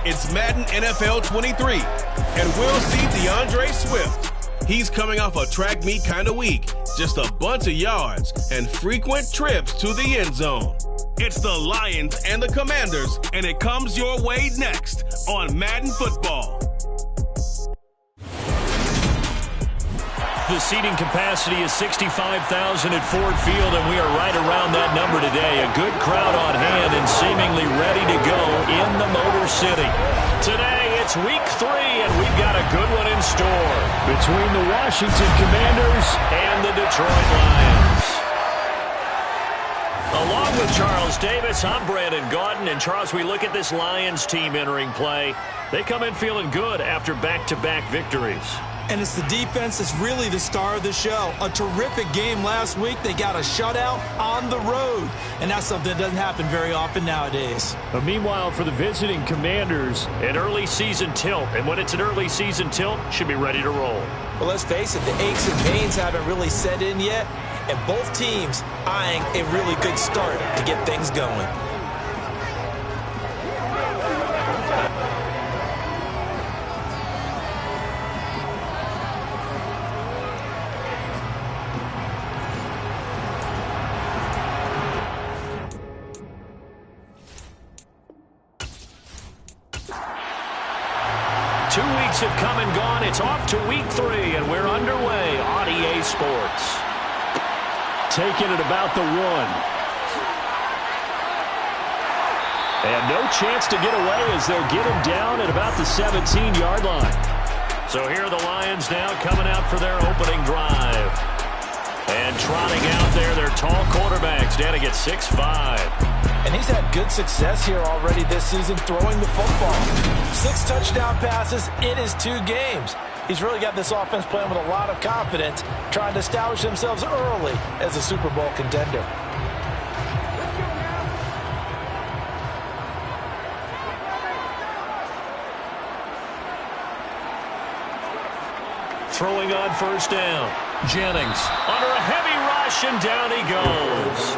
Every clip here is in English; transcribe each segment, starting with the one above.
It's Madden NFL 23, and we'll see DeAndre Swift. He's coming off a track meet kind of week, just a bunch of yards and frequent trips to the end zone. It's the Lions and the Commanders, and it comes your way next on Madden Football. The seating capacity is 65,000 at Ford Field, and we are right around that number today. A good crowd on hand and seemingly ready to go in the Motor City. Today, it's week 3, and we've got a good one in store between the Washington Commanders and the Detroit Lions. Along with Charles Davis, I'm Brandon Gaudin. And Charles, we look at this Lions team entering play. They come in feeling good after back-to-back victories. And it's the defense that's really the star of the show. A terrific game last week. They got a shutout on the road. And that's something that doesn't happen very often nowadays. But meanwhile, for the visiting Commanders, an early season tilt. And when it's an early season tilt, should be ready to roll. Well, let's face it, the aches and pains haven't really set in yet. And both teams eyeing a really good start to get things going. 2 weeks have come and gone. It's off to week 3, and we're underway on EA Sports. Taking it about the 1. And no chance to get away as they'll get him down at about the 17-yard line. So here are the Lions now coming out for their opening drive. And trotting out there, their tall quarterback standing at 6'5". And he's had good success here already this season throwing the football. 6 touchdown passes in his 2 games. He's really got this offense playing with a lot of confidence, trying to establish themselves early as a Super Bowl contender. Throwing on first down. Jennings under a heavy rush, and down he goes.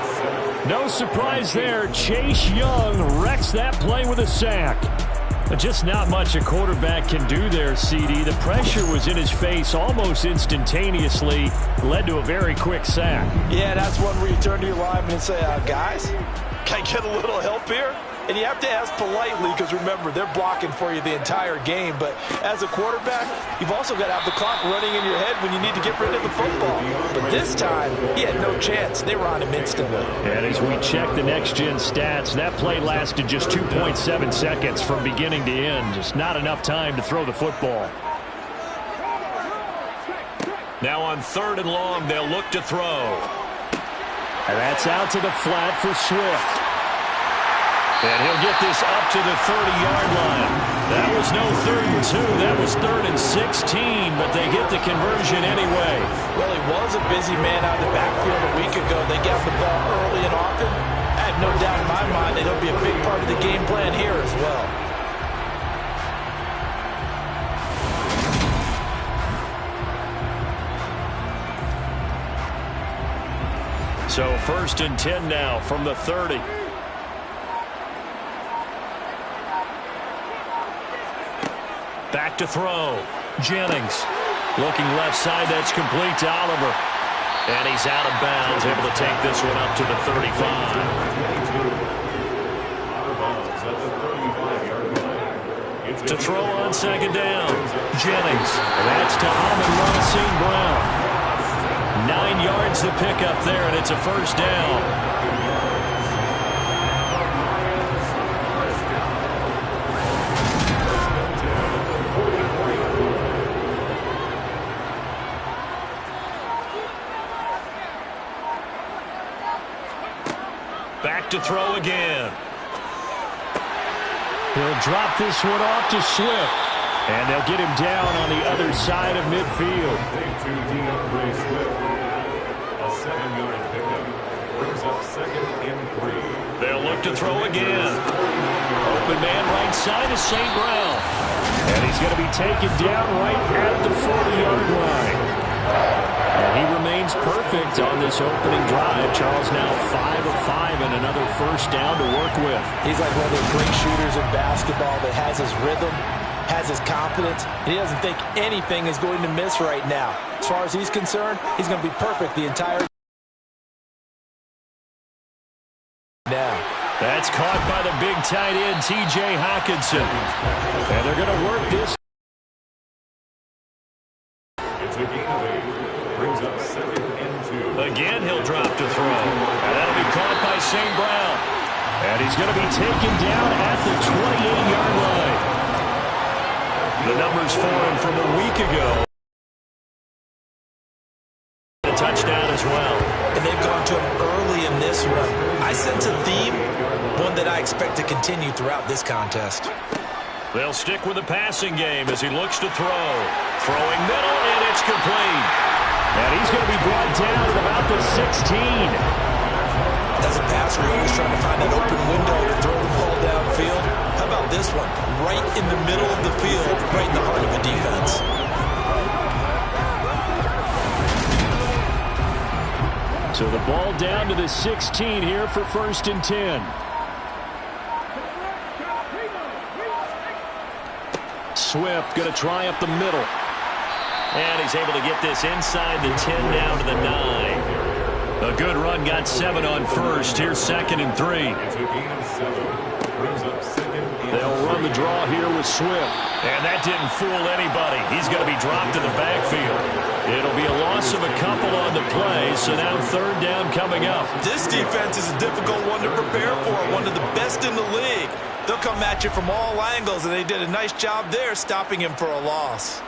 No surprise there. Chase Young wrecks that play with a sack. But just not much a quarterback can do there, CD. The pressure was in his face almost instantaneously. Led to a very quick sack. Yeah, that's one where you turn to your lineman and say, guys, can I get a little help here? And you have to ask politely because, remember, they're blocking for you the entire game. But as a quarterback, you've also got to have the clock running in your head when you need to get rid of the football. But this time, he had no chance. They were on him instantly. And as we check the next-gen stats, that play lasted just 2.7 seconds from beginning to end. Just not enough time to throw the football. Now on 3rd and long, they'll look to throw. And that's out to the flat for Swift. And he'll get this up to the 30-yard line. That was no 3rd and 2. That was 3rd and 16, but they get the conversion anyway. Well, he was a busy man out of the backfield a week ago. They got the ball early and often. I have no doubt in my mind that he'll be a big part of the game plan here as well. So 1st and 10 now from the 30. Back to throw. Jennings looking left side. That's complete to Oliver. And he's out of bounds, able to take this one up to the 35. To throw on 2nd down. Jennings. That's to Amon-Ra St. Brown. 9 yards to pick up there, and it's a 1st down. Back to throw again. He'll drop this one off to Swift. And they'll get him down on the other side of midfield. A 7-yard pickup brings up 2nd and 3. They'll look to throw again. Open man right side is St. Brown. And he's going to be taken down right at the 40-yard line. And he remains rings perfect on this opening drive. Charles now 5 of 5 and another first down to work with. He's like one of those great shooters in basketball that has his rhythm, has his confidence, and he doesn't think anything is going to miss right now. As far as he's concerned, he's going to be perfect the entire now. That's caught by the big tight end, T.J. Hockenson. And they're going to work this. It's a gain of 8. Brings up 2nd and 2. Again, he'll drop to throw. And that'll be caught by St. Brown. And he's going to be taken down at the 28-yard line. The numbers for him from a week ago. A touchdown as well. And they've gone to him early in this run. I sense a theme, one that I expect to continue throughout this contest. They'll stick with the passing game as he looks to throw. Throwing middle, and it's complete. And he's going to be brought down at about the 16. As a passer, you're always trying to find that open window to throw the ball downfield. How about this one? Right in the middle of the field, right in the heart of the defense. So the ball down to the 16 here for 1st and 10. Swift going to try up the middle. And he's able to get this inside the 10 down to the 9. A good run, got 7 on first. Here's 2nd and 3. It's a gain of 7. Brings up 2nd and They'll run the draw here with Swift. And that didn't fool anybody. He's going to be dropped in the backfield. It'll be a loss of a couple on the play, so now 3rd down coming up. This defense is a difficult one to prepare for, one of the best in the league. They'll come at you from all angles, and they did a nice job there stopping him for a loss.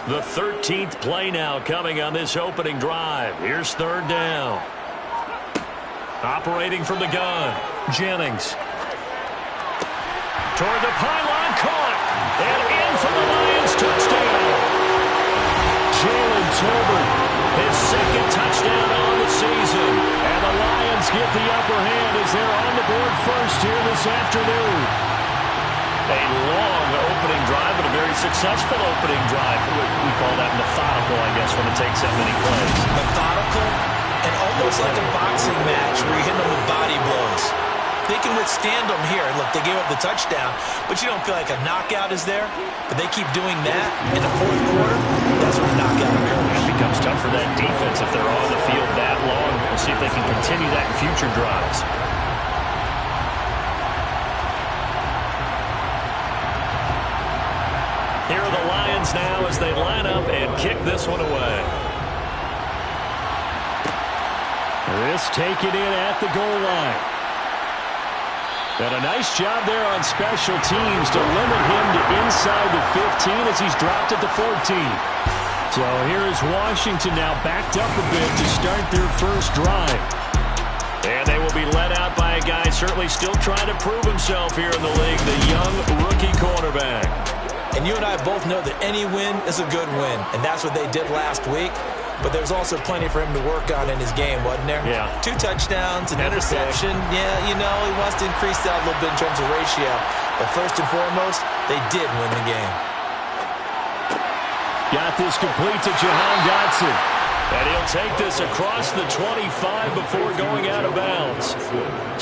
The 13th play now coming on this opening drive. Here's 3rd down. Operating from the gun, Jennings. Toward the pylon, caught. And in for the Lions, touchdown. Jalen Tolbert, his 2nd touchdown on the season. And the Lions get the upper hand as they're on the board first here this afternoon. A long opening drive, but a very successful opening drive. We call that methodical, I guess, when it takes that many plays. Methodical and almost like a boxing match where you hit them with body blows. They can withstand them here. Look, they gave up the touchdown, but you don't feel like a knockout is there. But they keep doing that in the 4th quarter. That's when the knockout occurs. It becomes tough for that defense if they're on the field that long. We'll see if they can continue that in future drives. Here are the Lions now as they line up and kick this one away. This taken in at the goal line. And a nice job there on special teams to limit him to inside the 15 as he's dropped at the 14. So here is Washington now backed up a bit to start their first drive. And they will be led out by a guy certainly still trying to prove himself here in the league, the young rookie quarterback. And you and I both know that any win is a good win, and that's what they did last week. But there's also plenty for him to work on in his game, wasn't there? Yeah. 2 touchdowns, an interception. Yeah, you know, he wants to increase that a little bit in terms of ratio. But first and foremost, they did win the game. Got this complete to Jahan Dotson. And he'll take this across the 25 before going out of bounds.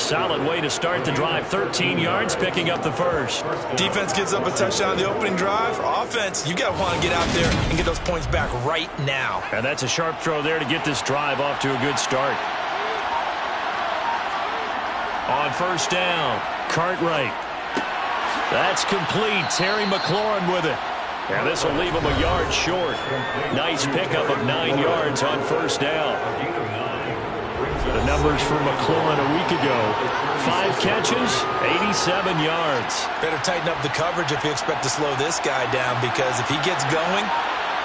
Solid way to start the drive. 13 yards, picking up the first. Defense gives up a touchdown on the opening drive. Offense, you got to want to get out there and get those points back right now. And that's a sharp throw there to get this drive off to a good start. On 1st down, Cartwright. That's complete. Terry McLaurin with it. And this will leave him a yard short. Nice pickup of 9 yards on 1st down. The numbers for McLaurin a week ago. 5 catches, 87 yards. Better tighten up the coverage if you expect to slow this guy down, because if he gets going,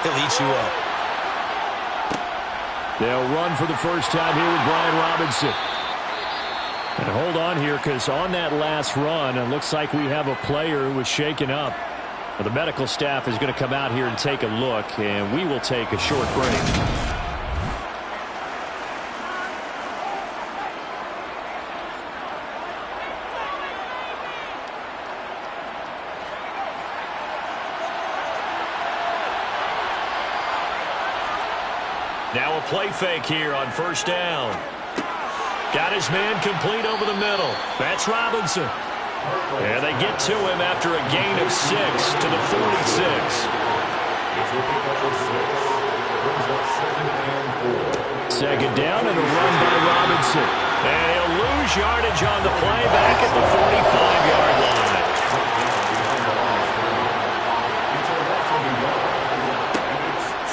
he'll eat you up. They'll run for the first time here with Brian Robinson. And hold on here, because on that last run, it looks like we have a player who was shaken up. Well, the medical staff is going to come out here and take a look, and we will take a short break. Now a play fake here on first down. Got his man complete over the middle. That's Robinson. And they get to him after a gain of 6 to the 46. Second down and a run by Robinson. And he'll lose yardage on the play back at the 45-yard line.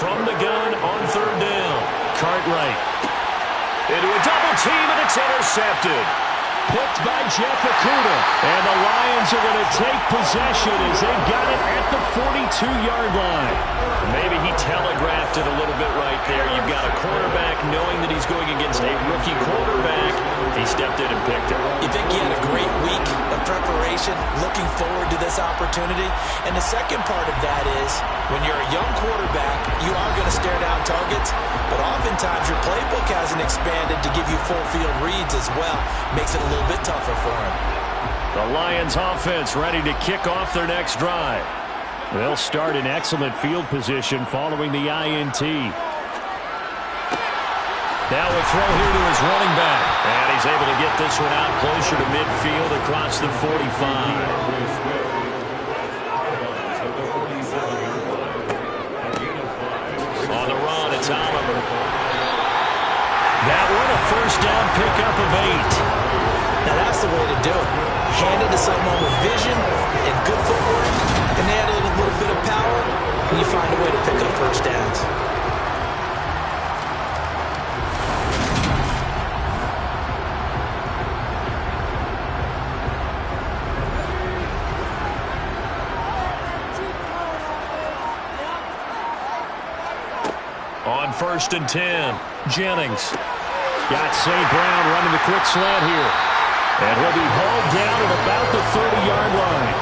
From the gun on third down. Cartwright. Into a double team, and it's intercepted. Picked by Jeff Okudah. And the Lions are going to take possession as they've got it at the 42-yard line. Maybe he telegraphed it a little bit right there. You've got a quarterback knowing that he's going against a rookie quarterback. He stepped in and picked it. You think he had a great week of preparation, looking forward to this opportunity? And the second part of that is, when you're a young quarterback, you are going to stare down targets, but oftentimes your playbook hasn't expanded to give you full field reads as well. Makes it a little bit tougher for him. The Lions offense ready to kick off their next drive. They'll start in excellent field position following the INT. Now a throw here to his running back. And he's able to get this one out closer to midfield across the 45. On the run, it's Oliver. That one, a first down pickup of 8. Now that's the way to do it. Hand it to someone with vision and good footwork, and add a little bit of power, and you find a way to pick up first downs. On first and 10, Jennings. Got St. Brown running the quick slant here. And he'll be hauled down at about the 30-yard line.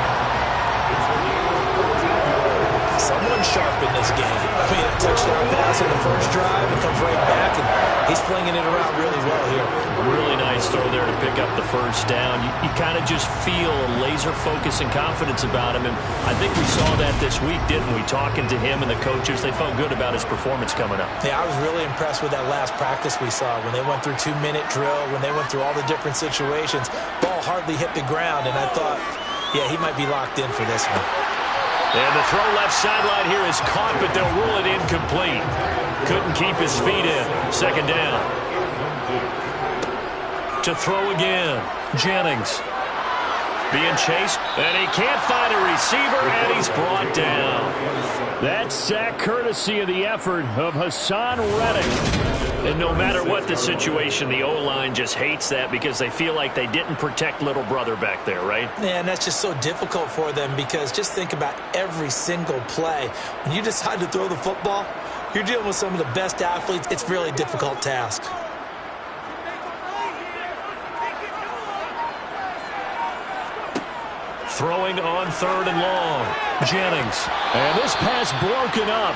Someone sharp in this game. I mean, a touchdown pass in the first drive and comes right back, and he's flinging it around really well here. Really nice throw there to pick up the first down. You kind of just feel a laser focus and confidence about him, and I think we saw that this week, didn't we? Talking to him and the coaches, they felt good about his performance coming up. Yeah, I was really impressed with that last practice we saw when they went through 2-minute drill, when they went through all the different situations. Ball hardly hit the ground, and I thought, yeah, he might be locked in for this one. And the throw left sideline here is caught, but they'll rule it incomplete. Couldn't keep his feet in. Second down. To throw again. Jennings. Being chased, and he can't find a receiver, and he's brought down. That sack courtesy of the effort of Hassan Reddick. And no matter what the situation, the O-line just hates that because they feel like they didn't protect little brother back there, right? Yeah, and that's just so difficult for them because just think about every single play. When you decide to throw the football, you're dealing with some of the best athletes. It's a really difficult task. Throwing on third and long. Jennings. And this pass broken up.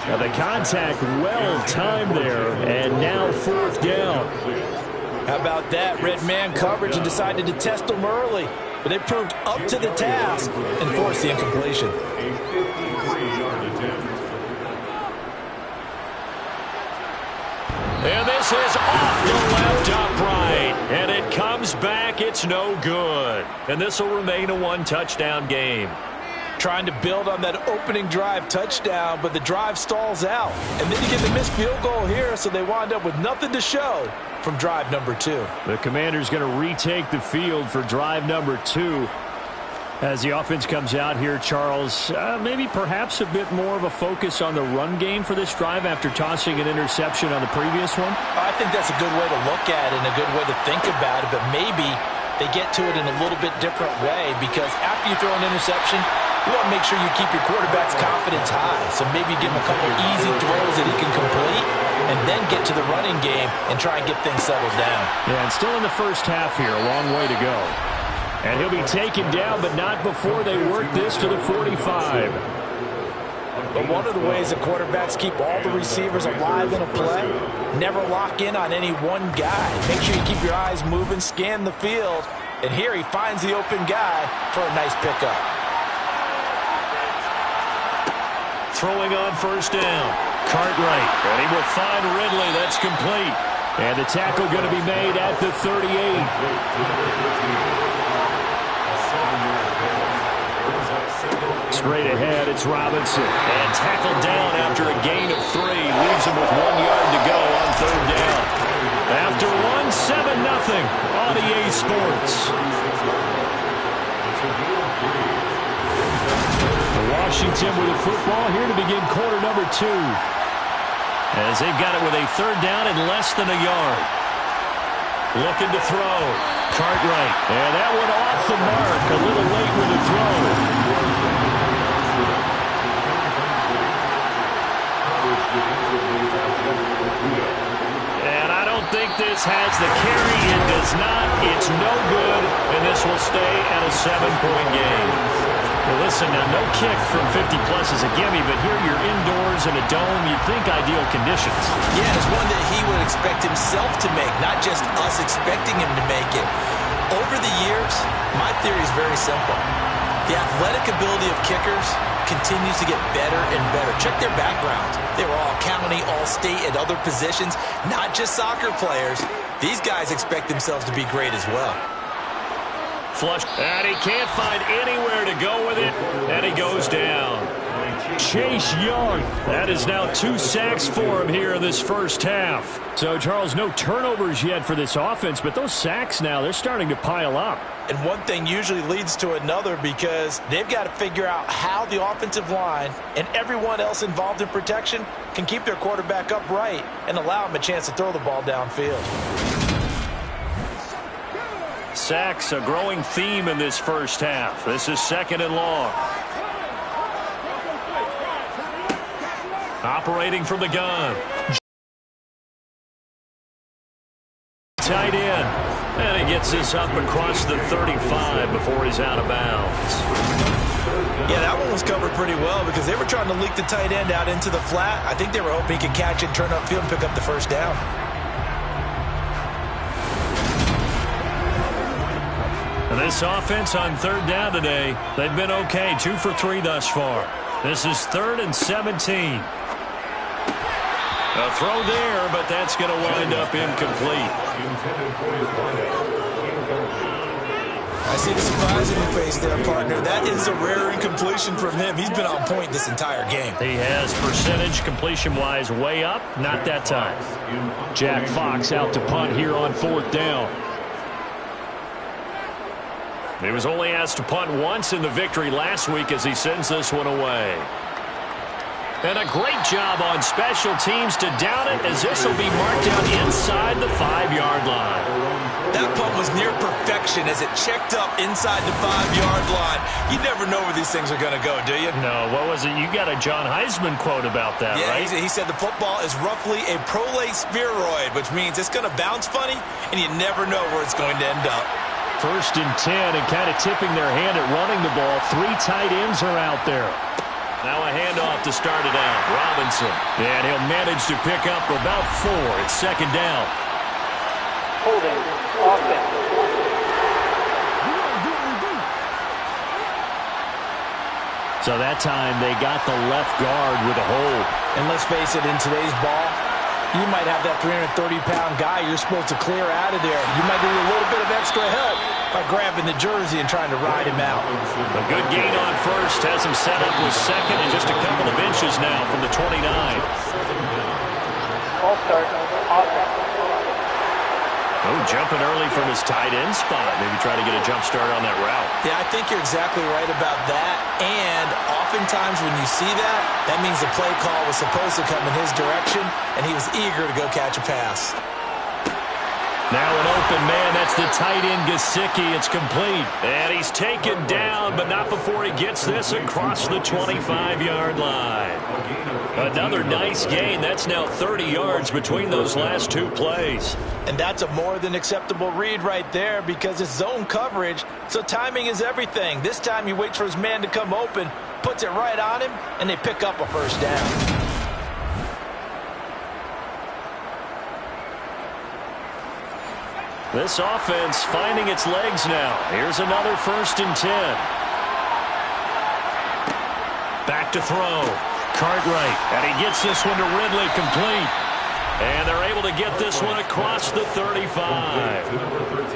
Now the contact well-timed there, and now fourth down. How about that? Red man coverage and decided to test them early. But they proved up to the task and forced the incompletion. And this is off the left upright. And it comes back. It's no good. And this will remain a one-touchdown game. Trying to build on that opening drive touchdown, but the drive stalls out. And then you get the missed field goal here, so they wind up with nothing to show from drive number 2. The Commanders going to retake the field for drive number 2. As the offense comes out here, Charles, maybe perhaps a bit more of a focus on the run game for this drive after tossing an interception on the previous one? I think that's a good way to look at it and a good way to think about it, but maybe they get to it in a little bit different way because after you throw an interception, you want to make sure you keep your quarterback's confidence high. So maybe give him a couple easy throws that he can complete and then get to the running game and try and get things settled down. Yeah, and still in the first half here, a long way to go. And he'll be taken down, but not before they work this to the 45. But one of the ways that quarterbacks keep all the receivers alive in a play, never lock in on any one guy. Make sure you keep your eyes moving, scan the field, and here he finds the open guy for a nice pickup. Throwing on first down. Cartwright, and he will find Ridley. That's complete. And the tackle going to be made at the 38. Straight ahead, it's Robinson. And tackled down after a gain of 3. Leaves him with 1 yard to go on third down. After 7-0 on EA Sports. Washington with the football here to begin quarter number 2. As they've got it with a third down and less than a yard. Looking to throw. Cartwright. And that one off the mark. A little late with the throw. And I don't think this has the carry. It does not. It's no good. And this will stay at a 7-point game. Well, listen, now no kick from 50-plus is a gimme, but here you're indoors in a dome. You'd think ideal conditions. Yeah, it's one that he would expect himself to make, not just us expecting him to make it. Over the years, my theory is very simple. The athletic ability of kickers continues to get better and better. Check their backgrounds. They were all county, all state, at other positions, not just soccer players. These guys expect themselves to be great as well. Flush, and he can't find anywhere to go with it, and he goes down. Chase Young, that is now 2 sacks for him here in this first half. So, Charles, no turnovers yet for this offense, but those sacks now, they're starting to pile up. And one thing usually leads to another because they've got to figure out how the offensive line and everyone else involved in protection can keep their quarterback upright and allow him a chance to throw the ball downfield. Sacks, a growing theme in this first half. This is 2nd and long. Operating from the gun. Tight end. And he gets this up across the 35 before he's out of bounds. Yeah, that one was covered pretty well because they were trying to leak the tight end out into the flat. I think they were hoping he could catch it, turn upfield, and pick up the first down. This offense on third down today, they've been okay. 2 for 3 thus far. This is 3rd and 17. A throw there, but that's going to wind up incomplete. I see the surprise in your face there, partner. That is a rare incompletion from him. He's been on point this entire game. He has percentage completion-wise way up. Not that time. Jack Fox out to punt here on 4th down. He was only asked to punt once in the victory last week as he sends this one away. And a great job on special teams to down it as this will be marked down inside the 5-yard line. That punt was near perfection as it checked up inside the 5-yard line. You never know where these things are going to go, do you? No, what was it? You got a John Heisman quote about that, right? Yeah, he said the football is roughly a prolate spheroid, which means it's going to bounce funny, and you never know where it's going to end up. 1st and 10, and kind of tipping their hand at running the ball. 3 tight ends are out there. Now a handoff to start it out. Robinson. And he'll manage to pick up about 4. It's 2nd down. Holding offense. So that time they got the left guard with a hold. And let's face it, in today's ball, you might have that 330-pound guy you're supposed to clear out of there. You might need a little bit of extra help by grabbing the jersey and trying to ride him out. A good gain on first has him set up with 2nd and just a couple of inches now from the 29. All start offense. Oh, jumping early from his tight end spot. Maybe try to get a jump start on that route. Yeah, I think you're exactly right about that. And oftentimes when you see that, that means the play call was supposed to come in his direction, and he was eager to go catch a pass. Now an open man. That's the tight end, Gesicki. It's complete. And he's taken down, but not before he gets this across the 25-yard line. Another nice gain. That's now 30 yards between those last 2 plays. And that's a more than acceptable read right there because it's zone coverage, so timing is everything. This time he waits for his man to come open, puts it right on him, and they pick up a first down. This offense finding its legs now. Here's another 1st and 10. Back to throw. Cartwright, and he gets this one to Ridley complete. And they're able to get this one across the 35.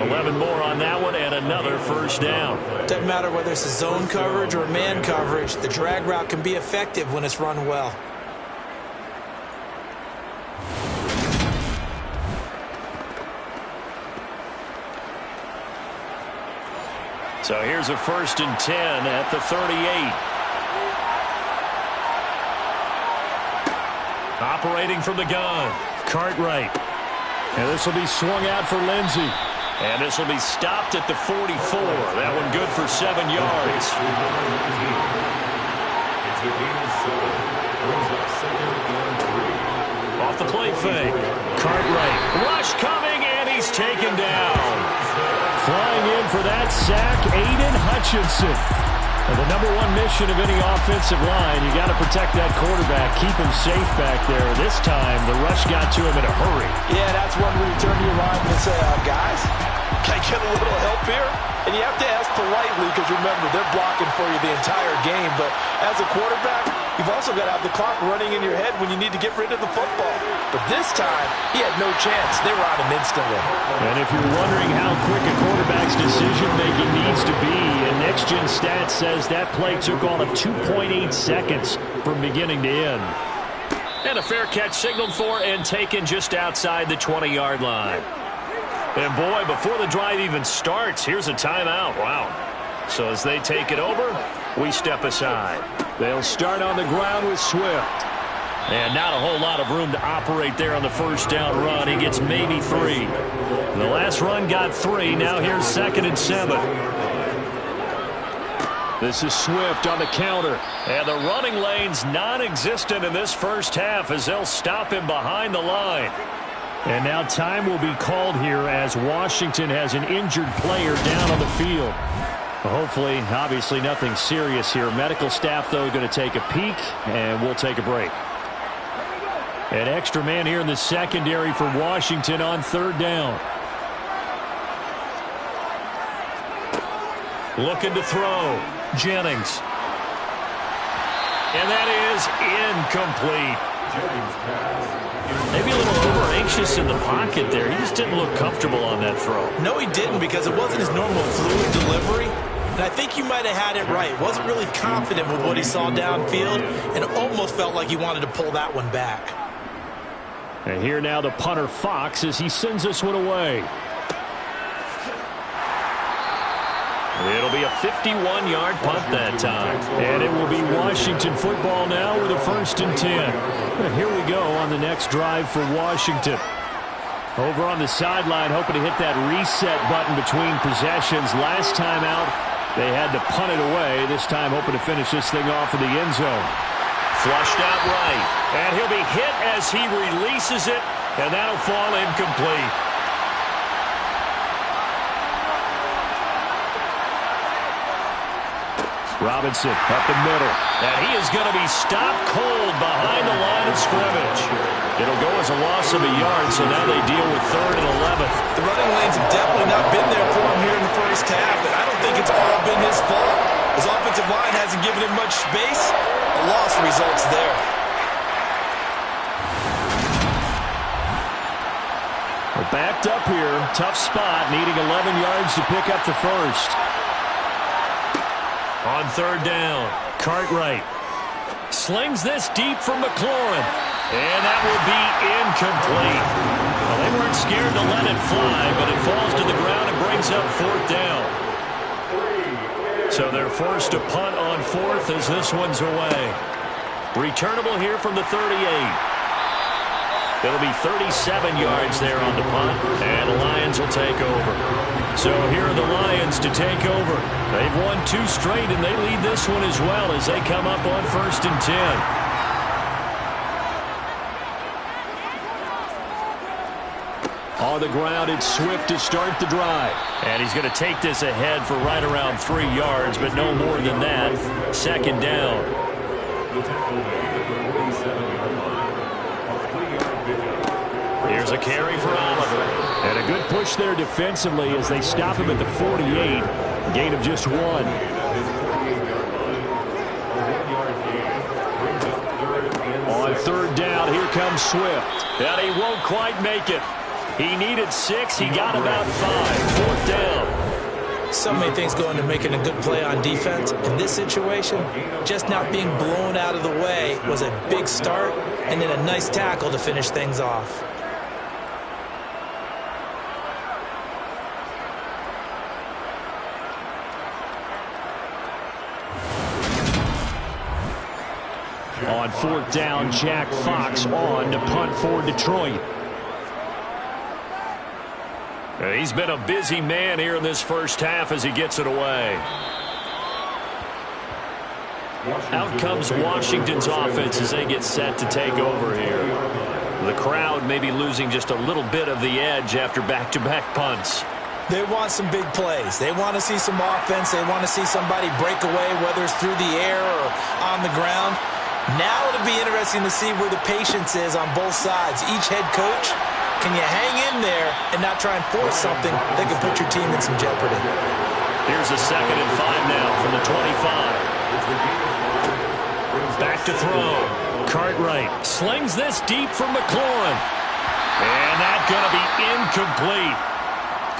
11 more on that one and another first down. Doesn't matter whether it's a zone coverage or man coverage, the drag route can be effective when it's run well. So here's a 1st and 10 at the 38. Operating from the gun, Cartwright. And this will be swung out for Lindsey. And this will be stopped at the 44. That one good for 7 yards. Off the play fake. Cartwright. Rush coming, and he's taken down. Flying in for that sack, Aiden Hutchinson. And the number one mission of any offensive line, you got to protect that quarterback, keep him safe back there. This time, the rush got to him in a hurry. Yeah, that's one where you turn to your lineman and say, guys, can I get a little help here? And you have to ask politely because, remember, they're blocking for you the entire game. But as a quarterback, you've also got to have the clock running in your head when you need to get rid of the football. But this time, he had no chance. They were on him instantly. And if you're wondering how quick a quarterback's decision-making needs to be, and Next Gen Stats says that play took all of 2.8 seconds from beginning to end. And a fair catch signaled for and taken just outside the 20-yard line. And boy, before the drive even starts, here's a timeout. Wow. So as they take it over, we step aside. They'll start on the ground with Swift. And not a whole lot of room to operate there on the first down run. He gets maybe 3. The last run got 3. Now here's 2nd and 7. This is Swift on the counter. And the running lane's non-existent in this first half as they'll stop him behind the line. And now time will be called here as Washington has an injured player down on the field. Hopefully, obviously nothing serious here. Medical staff, though, going to take a peek, and we'll take a break. An extra man here in the secondary for Washington on 3rd down. Looking to throw. Jennings. And that is incomplete. Maybe a little over-anxious in the pocket there. He just didn't look comfortable on that throw. No, he didn't, because it wasn't his normal fluid delivery. And I think you might have had it right. Wasn't really confident with what he saw downfield, and it almost felt like he wanted to pull that one back. And here now the punter Fox as he sends this one away. It'll be a 51-yard punt that time. And it will be Washington football now with a 1st and 10. And here we go on the next drive for Washington. Over on the sideline, hoping to hit that reset button between possessions. Last time out, they had to punt it away. This time hoping to finish this thing off in the end zone. Flushed out right. And he'll be hit as he releases it. And that'll fall incomplete. Robinson up the middle. And he is going to be stopped cold behind the line of scrimmage. It'll go as a loss of a yard, so now they deal with 3rd and 11. The running lanes have definitely not been there for him here in the first half, and I don't think it's all been his fault. His offensive line hasn't given him much space. A loss results there. We're backed up here. Tough spot, needing 11 yards to pick up the first. On 3rd down, Cartwright slings this deep from McLaurin, and that will be incomplete. Well, they weren't scared to let it fly, but it falls to the ground and brings up 4th down. So they're forced to punt on 4th as this one's away. Returnable here from the 38. It'll be 37 yards there on the punt, and the Lions will take over. So here are the Lions to take over. They've won 2 straight, and they lead this one as well as they come up on 1st and 10. On the ground, it's Swift to start the drive. And he's going to take this ahead for right around 3 yards, but no more than that. 2nd down. Here's a carry for Oliver. And a good push there defensively as they stop him at the 48. Gain of just 1. third down. Here comes Swift. And he won't quite make it. He needed 6. He got about 5. Fourth down. So many things go into making a good play on defense. In this situation, just not being blown out of the way was a big start, and then a nice tackle to finish things off. On fourth down, Jack Fox on to punt for Detroit. He's been a busy man here in this first half as he gets it away. Out comes Washington's offense as they get set to take over here. The crowd may be losing just a little bit of the edge after back-to-back punts. They want some big plays. They want to see some offense. They want to see somebody break away, whether it's through the air or on the ground. Now it'll be interesting to see where the patience is on both sides. Each head coach, can you hang in there and not try and force something that could put your team in some jeopardy? Here's a 2nd and 5 now from the 25. Back to throw. Cartwright slings this deep from McLaurin. And that's going to be incomplete.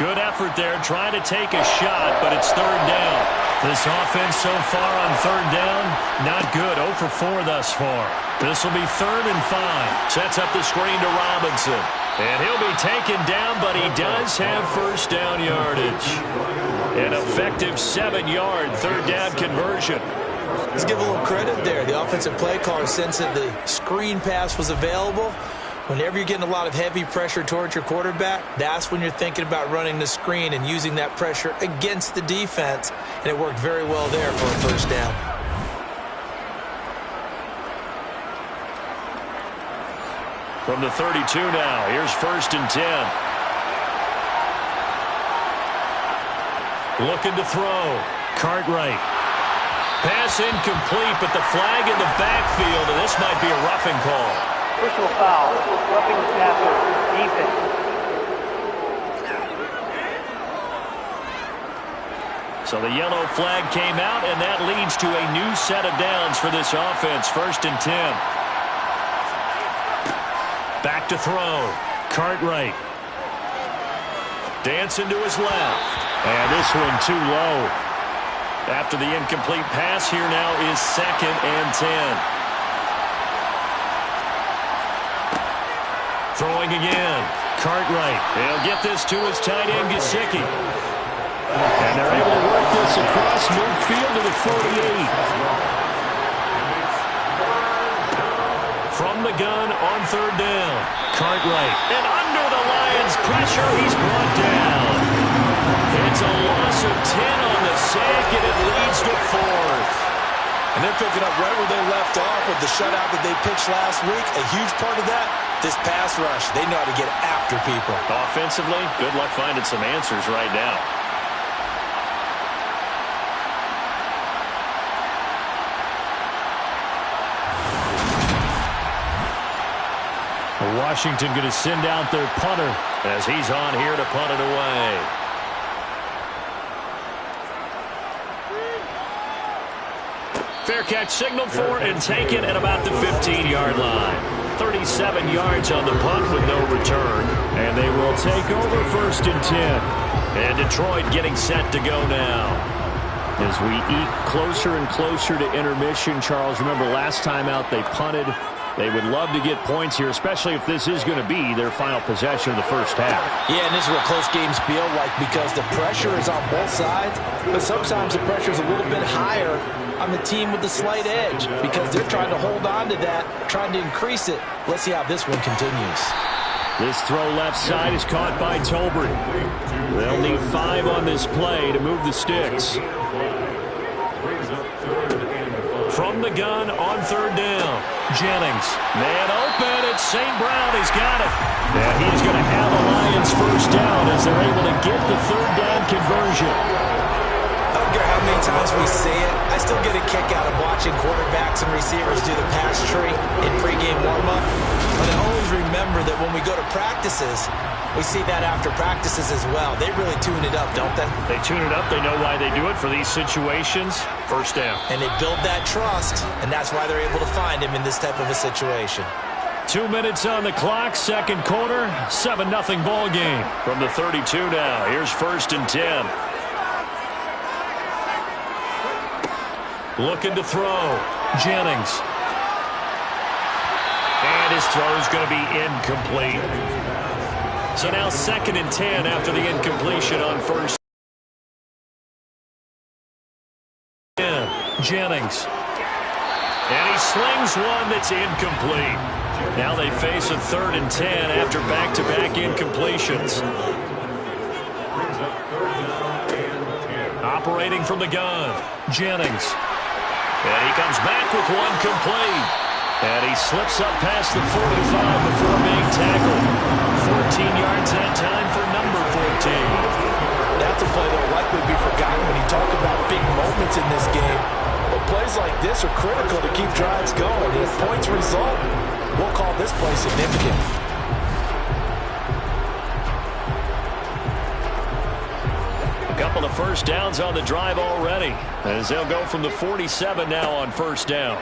Good effort there, trying to take a shot, but it's third down. This offense so far on third down, not good. 0 for 4 thus far. This will be 3rd and 5. Sets up the screen to Robinson. And he'll be taken down, but he does have first down yardage. An effective 7-yard third down conversion. Let's give a little credit there. The offensive play caller sensed that the screen pass was available. Whenever you're getting a lot of heavy pressure towards your quarterback, that's when you're thinking about running the screen and using that pressure against the defense. And it worked very well there for a first down. From the 32 now, here's 1st and 10. Looking to throw. Cartwright. Pass incomplete, but the flag in the backfield, and this might be a roughing call. Personal foul, roughing the passer, defense. So the yellow flag came out, and that leads to a new set of downs for this offense. 1st and 10. Back to throw. Cartwright. Dancing to his left. And this one too low. After the incomplete pass, here now is 2nd and 10. Throwing again. Cartwright. He'll get this to his tight end, Gesicki. And they're able to work this across midfield to the 48. From the gun on third down. Cartwright. And under the Lions' pressure, he's brought down. It's a loss of 10 on the sack, and it leads to 4th. And they're picking up right where they left off with the shutout that they pitched last week. A huge part of that, this pass rush. They know how to get after people. Offensively, good luck finding some answers right now. Washington going to send out their punter as he's on here to punt it away. Fair catch signaled for and taken at about the 15-yard line. 37 yards on the punt with no return. And they will take over 1st and 10. And Detroit getting set to go now. As we eke closer and closer to intermission, Charles, remember last time out they punted. They would love to get points here, especially if this is going to be their final possession of the first half. Yeah, and this is what close games feel like because the pressure is on both sides, but sometimes the pressure is a little bit higher on the team with the slight edge because they're trying to hold on to that, trying to increase it. Let's see how this one continues. This throw left side is caught by Tolbert. They'll need 5 on this play to move the sticks. From the gun on third down. Jennings. Man open. It's St. Brown. He's got it. And he's going to have a Lions first down as they're able to get the third down conversion. I don't care how many times we say it, I still get a kick out of watching quarterbacks and receivers do the pass tree in pregame warm-up. But I always remember that when when we go to practices, we see that after practices as well. They really tune it up, don't they? They tune it up. They know why they do it for these situations. First down. And they build that trust, and that's why they're able to find him in this type of a situation. 2 minutes on the clock, second quarter, 7-0 ball game. From the 32 now, here's 1st and 10. Looking to throw. Jennings. And his throw is going to be incomplete. So now 2nd and 10 after the incompletion on first. Jennings. And he slings one that's incomplete. Now they face a 3rd and 10 after back-to-back incompletions. Operating from the gun, Jennings. And he comes back with one complete. And he slips up past the 45 before being tackled. 14 yards that time for number 14. That's a play that will likely be forgotten when you talk about big moments in this game. But plays like this are critical to keep drives going. If points result, we'll call this play significant. A couple of first downs on the drive already, as they'll go from the 47 now on first down.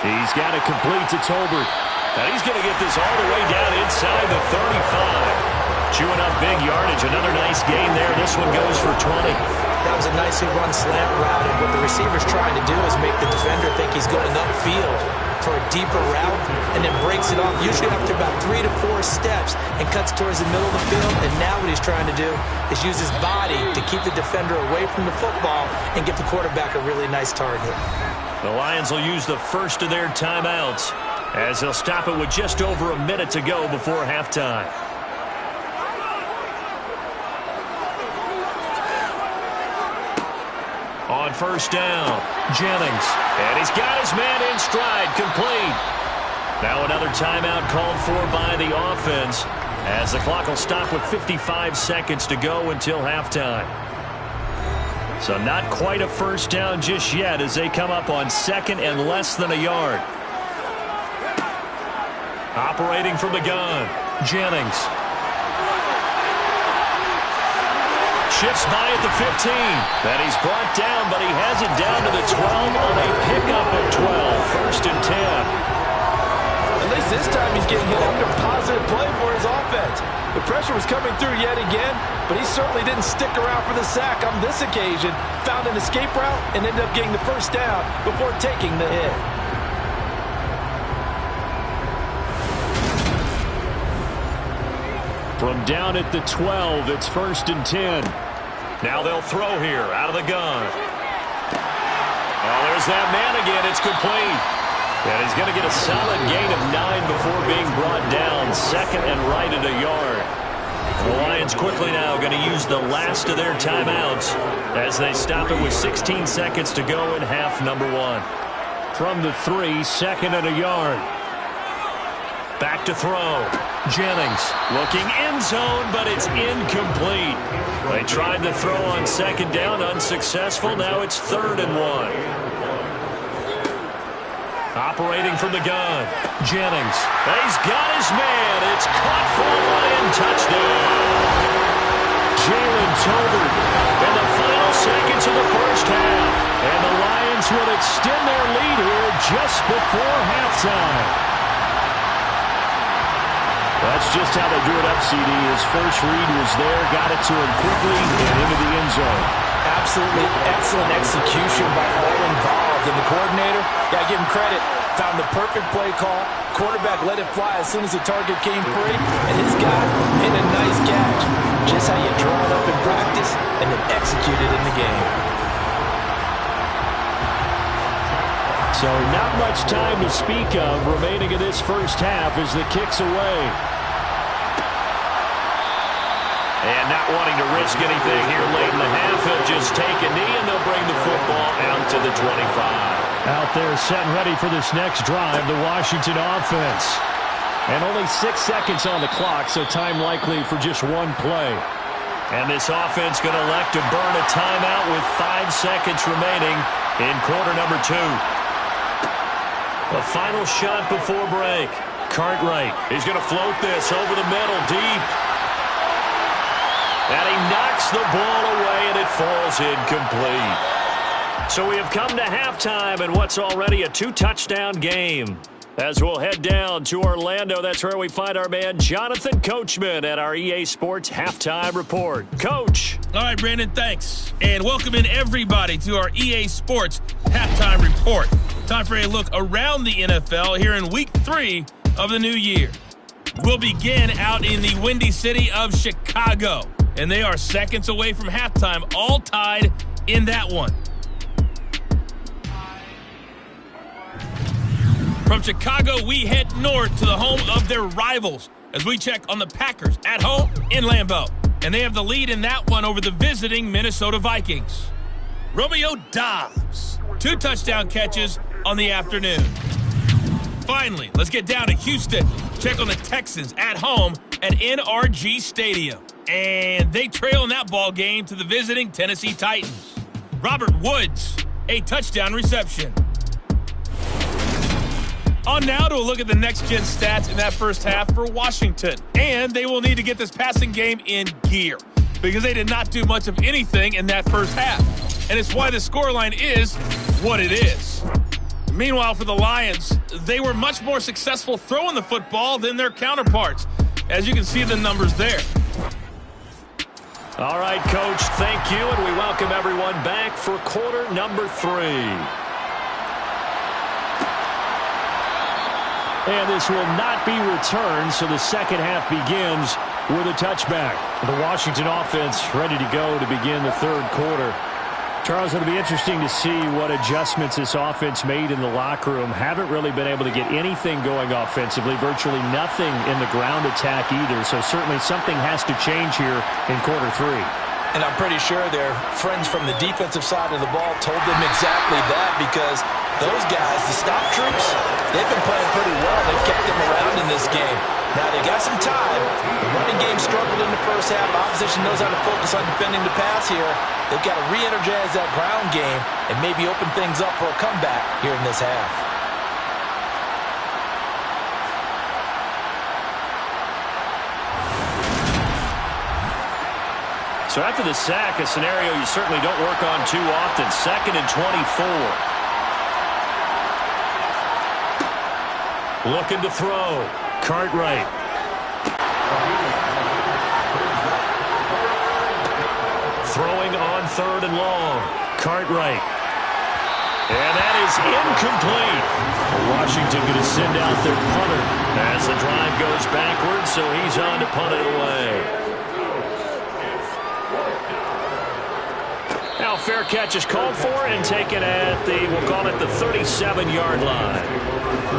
He's got it complete to Tolbert. And he's going to get this all the way down inside the 35. Chewing up big yardage. Another nice gain there. This one goes for 20. That was a nicely run slant route, and what the receiver's trying to do is make the defender think he's going upfield for a deeper route, and then breaks it off, usually after about 3 to 4 steps, and cuts towards the middle of the field. And now what he's trying to do is use his body to keep the defender away from the football and give the quarterback a really nice target. The Lions will use the first of their timeouts, as they'll stop it with just over a minute to go before halftime. On first down, Jennings. And he's got his man in stride, complete. Now another timeout called for by the offense, as the clock will stop with 55 seconds to go until halftime. So not quite a first down just yet as they come up on 2nd and less than a yard. Operating from the gun, Jennings. Shifts by at the 15. And he's brought down, but he has it down to the 12 on a pickup of 12. 1st and 10. At least this time he's getting hit after a positive play for his offense. The pressure was coming through yet again, but he certainly didn't stick around for the sack on this occasion. Found an escape route and ended up getting the first down before taking the hit. From down at the 12, it's 1st and 10. Now they'll throw here out of the gun. Oh, there's that man again. It's complete. And he's going to get a solid gain of 9 before being brought down. 2nd and right at a yard. The Lions quickly now going to use the last of their timeouts as they stop it with 16 seconds to go in half number 1. From the 3, 2nd and a yard. Back to throw. Jennings looking end zone, but it's incomplete. They tried to throw on 2nd down, unsuccessful. Now it's 3rd and 1. Operating from the gun, Jennings. He's got his man. It's caught for a Lion touchdown. Jalen Tolbert in the final seconds of the first half. And the Lions will extend their lead here just before halftime. That's just how they drew it up, CD. His first read was there, got it to him quickly, and into the end zone. Absolutely excellent execution by all involved. And the coordinator, got to give him credit, found the perfect play call. Quarterback let it fly as soon as the target came free, and his guy hit a nice catch. Just how you draw it up in practice and then execute it in the game. So not much time to speak of remaining in this first half as the kick's away. And not wanting to risk anything here late in the half, he'll just take a knee and they'll bring the football out to the 25. Out there set and ready for this next drive, the Washington offense. And only 6 seconds on the clock, so time likely for just one play. And this offense going to elect to burn a timeout with 5 seconds remaining in quarter number 2. The final shot before break. Cartwright. He's going to float this over the middle, deep. And he knocks the ball away, and it falls incomplete. So we have come to halftime in what's already a 2-touchdown game. As we'll head down to Orlando, that's where we find our man Jonathan Coachman at our EA Sports Halftime Report. Coach. All right, Brandon, thanks. And welcome in everybody to our EA Sports Halftime Report. Time for a look around the NFL here in Week 3 of the new year. We'll begin out in the windy city of Chicago. And they are seconds away from halftime, all tied in that one. From Chicago, we head north to the home of their rivals as we check on the Packers at home in Lambeau. And they have the lead in that one over the visiting Minnesota Vikings. Romeo Doubs, 2 touchdown catches on the afternoon. Finally, let's get down to Houston. Check on the Texans at home at NRG Stadium. And they trail in that ball game to the visiting Tennessee Titans. Robert Woods, a touchdown reception. On now to a look at the next-gen stats in that first half for Washington. And they will need to get this passing game in gear because they did not do much of anything in that first half. And it's why the scoreline is what it is. Meanwhile, for the Lions, they were much more successful throwing the football than their counterparts, as you can see the numbers there. All right, Coach, thank you, and we welcome everyone back for quarter number 3. And this will not be returned, so the second half begins with a touchback. The Washington offense ready to go to begin the third quarter. Charles, it'll be interesting to see what adjustments this offense made in the locker room. Haven't really been able to get anything going offensively, virtually nothing in the ground attack either, so certainly something has to change here in quarter 3. And I'm pretty sure their friends from the defensive side of the ball told them exactly that because those guys, the stop troops, they've been playing pretty well. They've kept them around in this game. Now, they got some time. The running game struggled in the first half. Opposition knows how to focus on defending the pass here. They've got to re-energize that ground game and maybe open things up for a comeback here in this half. So after the sack, a scenario you certainly don't work on too often. 2nd and 24. Looking to throw. Cartwright. Throwing on 3rd and long. Cartwright. And that is incomplete. Washington going to send out their punter as the drive goes backwards, so he's on to punt it away. Now fair catch is called for and taken at the, we'll call it the 37-yard line.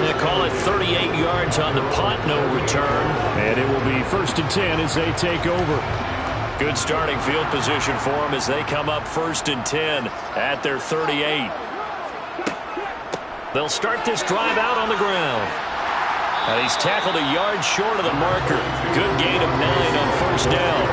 They call it 38 yards on the punt, no return. And it will be 1st and 10 as they take over. Good starting field position for them as they come up 1st and 10 at their 38. They'll start this drive out on the ground. And he's tackled a yard short of the marker. Good gain of 9 on 1st down.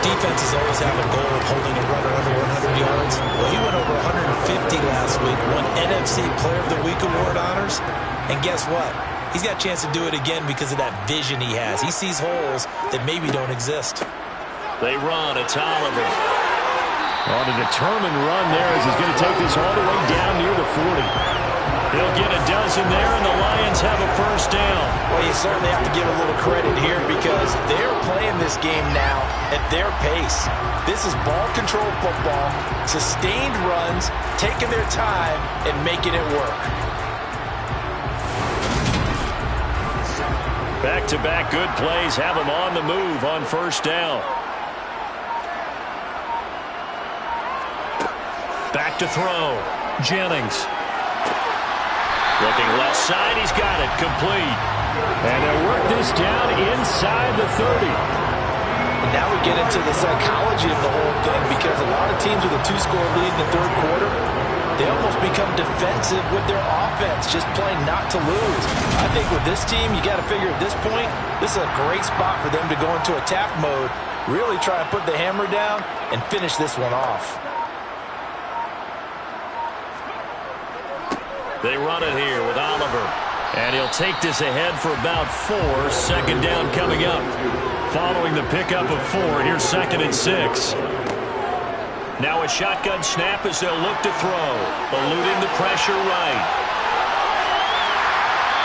Defenses always have a goal of holding a runner under 100 yards. Well, he went over 150 last week, won NFC Player of the Week award honors. And guess what? He's got a chance to do it again because of that vision he has. He sees holes that maybe don't exist. They run. It's Oliver. On a determined run there as he's going to take this all the way down near the 40. He'll get a dozen there, and the Lions have a 1st down. Well, you certainly have to give a little credit here because they're playing this game now at their pace. This is ball control football, sustained runs, taking their time, and making it work. Back-to-back good plays have them on the move on 1st down. Back to throw. Jennings. Looking left side, he's got it, complete. And they'll work this down inside the 30. And now we get into the psychology of the whole thing because a lot of teams with a 2-score lead in the 3rd quarter, they almost become defensive with their offense, just playing not to lose. I think with this team, you got to figure at this point, this is a great spot for them to go into attack mode, really try and put the hammer down and finish this one off. They run it here with Oliver. And he'll take this ahead for about 4. Second down coming up. Following the pickup of 4, here's 2nd and 6. Now a shotgun snap as they'll look to throw. Eluding the pressure right.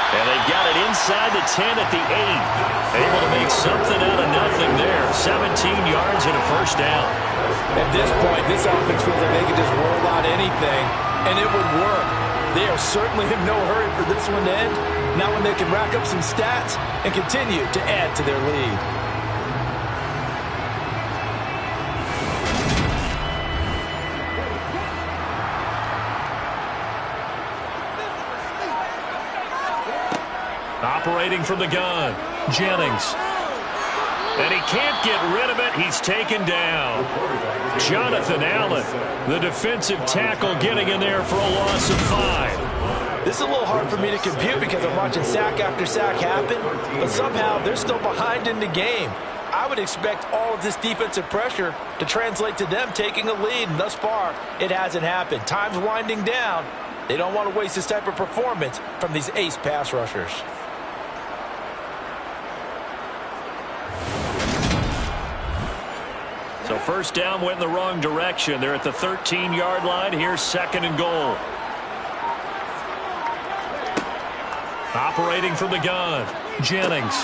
And they've got it inside the 10 at the 8. Able to make something out of nothing there. 17 yards and a first down. At this point, this offense feels like they could just roll out anything, and it would work. They are certainly in no hurry for this one to end. Now when they can rack up some stats and continue to add to their lead. Operating from the gun, Jennings. And he can't get rid of it. He's taken down. Jonathan Allen, the defensive tackle, getting in there for a loss of 5. This is a little hard for me to compute because I'm watching sack after sack happen, but somehow they're still behind in the game. I would expect all of this defensive pressure to translate to them taking a lead, and thus far, it hasn't happened. Time's winding down. They don't want to waste this type of performance from these ace pass rushers. So first down went in the wrong direction. They're at the 13-yard line. Here's 2nd and goal. Operating from the gun, Jennings.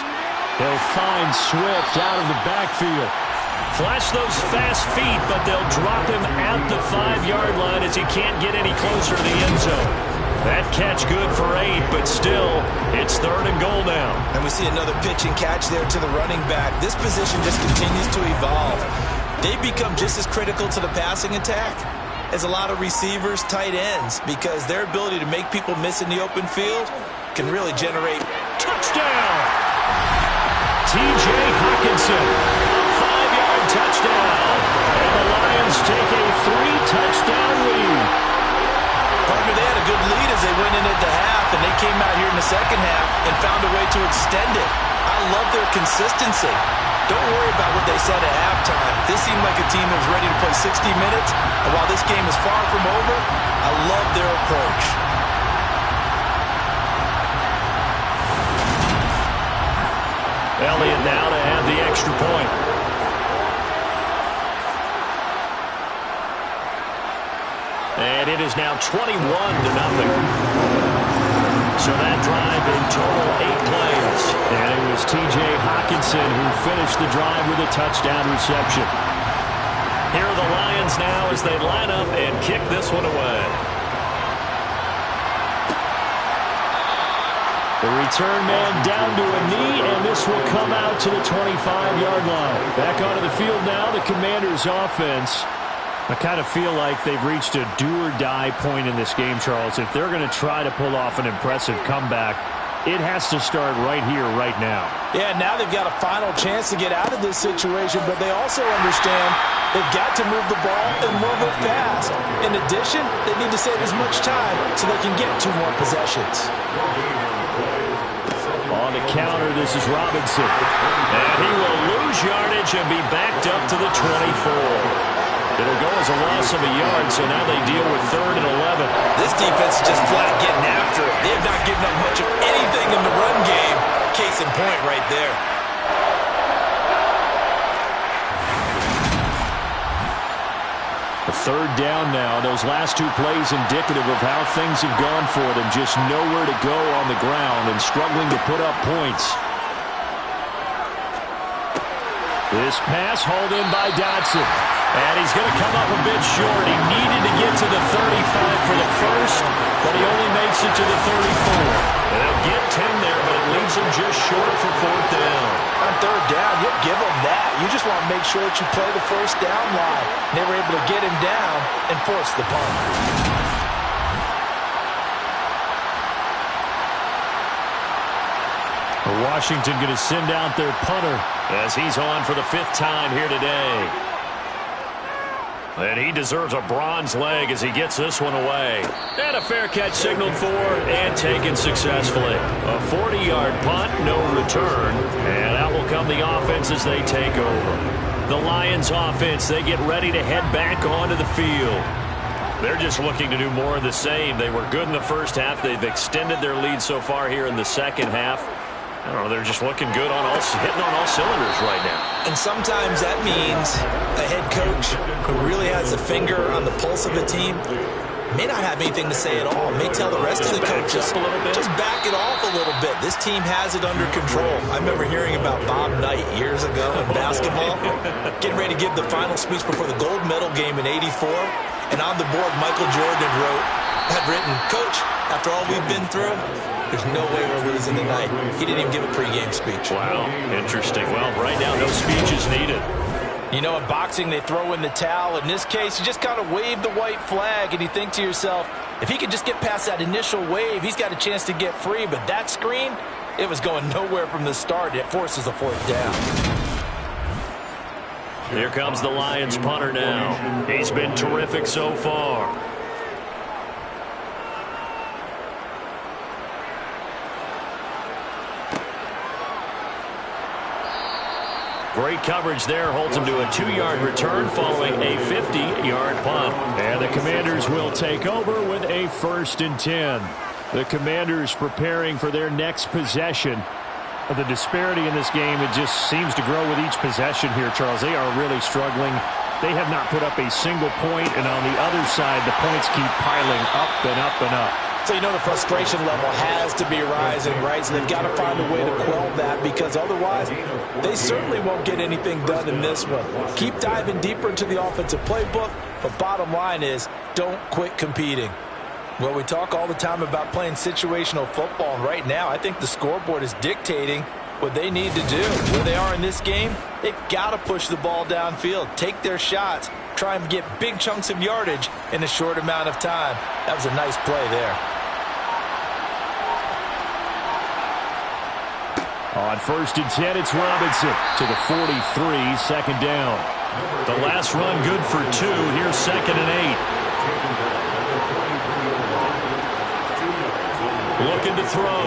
He'll find Swift out of the backfield. Flash those fast feet, but they'll drop him at the 5-yard line as he can't get any closer to the end zone. That catch good for 8, but still, it's 3rd and goal now. And we see another pitch and catch there to the running back. This position just continues to evolve. They've become just as critical to the passing attack as a lot of receivers, tight ends, because their ability to make people miss in the open field can really generate touchdown. T.J. Hockenson, 5-yard touchdown. And the Lions take a 3-touchdown lead. Partner, they had a good lead as they went in at the half, and they came out here in the second half and found a way to extend it. I love their consistency. Don't worry about what they said at halftime. This seemed like a team that was ready to play 60 minutes, and while this game is far from over, I love their approach. Elliott now to have the extra point. And it is now 21-0. So that drive in total 8 plays. And it was T.J. Hockenson who finished the drive with a touchdown reception. Here are the Lions now as they line up and kick this one away. The return man down to a knee, and this will come out to the 25-yard line. Back onto the field now, the Commanders' offense. I kind of feel like they've reached a do-or-die point in this game, Charles. If they're going to try to pull off an impressive comeback, it has to start right here, right now. Yeah, now they've got a final chance to get out of this situation, but they also understand they've got to move the ball and move it fast. In addition, they need to save as much time so they can get 2 more possessions. On the counter, this is Robinson. And he will lose yardage and be backed up to the 24. It'll go as a loss of a yard, so now they deal with 3rd and 11. This defense is just flat getting after it. They have not given up much of anything in the run game. Case in point right there. A 3rd down now. Those last 2 plays indicative of how things have gone for them. Just nowhere to go on the ground and struggling to put up points. This pass hauled in by Dotson. And he's going to come up a bit short. He needed to get to the 35 for the first, but he only makes it to the 34. And they'll get 10 there, but it leaves him just short for 4th down. On 3rd down, you'll give them that. You just want to make sure that you play the first down line. They were able to get him down and force the punt. Washington going to send out their punter as he's on for the 5th time here today. And he deserves a bronze leg as he gets this one away. And a fair catch signaled for and taken successfully. A 40-yard punt, no return. And out will come the offense as they take over. The Lions offense, they get ready to head back onto the field. They're just looking to do more of the same. They were good in the first half. They've extended their lead so far here in the second half. I don't know, they're just looking good hitting on all cylinders right now. And sometimes that means a head coach who really has a finger on the pulse of a team may not have anything to say at all. May tell the rest of the coaches, just back it off a little bit. This team has it under control. I remember hearing about Bob Knight years ago in basketball, getting ready to give the final speech before the gold medal game in '84. And on the board, Michael Jordan had written, "Coach, after all we've been through, there's no way we're losing tonight." He didn't even give a pregame speech. Wow, interesting. Well, right now, no speech is needed. You know, in boxing, they throw in the towel. In this case, you just kind of wave the white flag, and you think to yourself, if he could just get past that initial wave, he's got a chance to get free. But that screen, it was going nowhere from the start. It forces a fourth down. Here comes the Lions punter now. He's been terrific so far. Great coverage there. Holds him to a 2-yard return following a 50-yard punt. And the Commanders will take over with a 1st and 10. The Commanders preparing for their next possession. The disparity in this game, it just seems to grow with each possession here, Charles. They are really struggling. They have not put up a single point, and on the other side, the points keep piling up and up and up. So you know the frustration level has to be rising, right? So they've got to find a way to quell that, because otherwise they certainly won't get anything done in this one. Keep diving deeper into the offensive playbook, but bottom line is don't quit competing. Well, we talk all the time about playing situational football, and right now I think the scoreboard is dictating what they need to do. Where they are in this game, they've got to push the ball downfield, take their shots, try and get big chunks of yardage in a short amount of time. That was a nice play there. On 1st and 10, it's Robinson to the 43, 2nd down. The last run good for 2. Here's 2nd and 8. Looking to throw.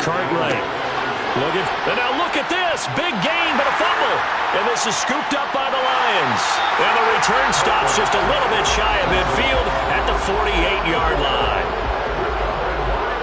Cartwright. And now look at this. Big gain, but a fumble. And this is scooped up by the Lions. And the return stops just a little bit shy of midfield at the 48-yard line.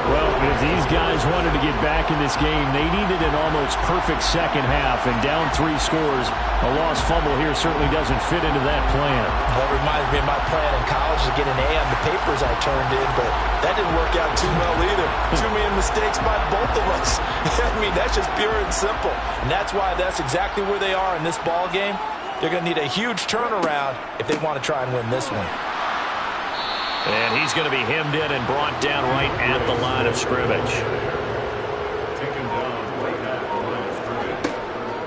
Well, if these guys wanted to get back in this game, they needed an almost perfect second half, and down 3 scores. A lost fumble here certainly doesn't fit into that plan. Well, it reminds me of my plan in college to get an A on the papers I turned in, but that didn't work out too well either. Too many mistakes by both of us. I mean, that's just pure and simple. And that's why that's exactly where they are in this ball game. They're going to need a huge turnaround if they want to try and win this one. And he's going to be hemmed in and brought down right at the line of scrimmage.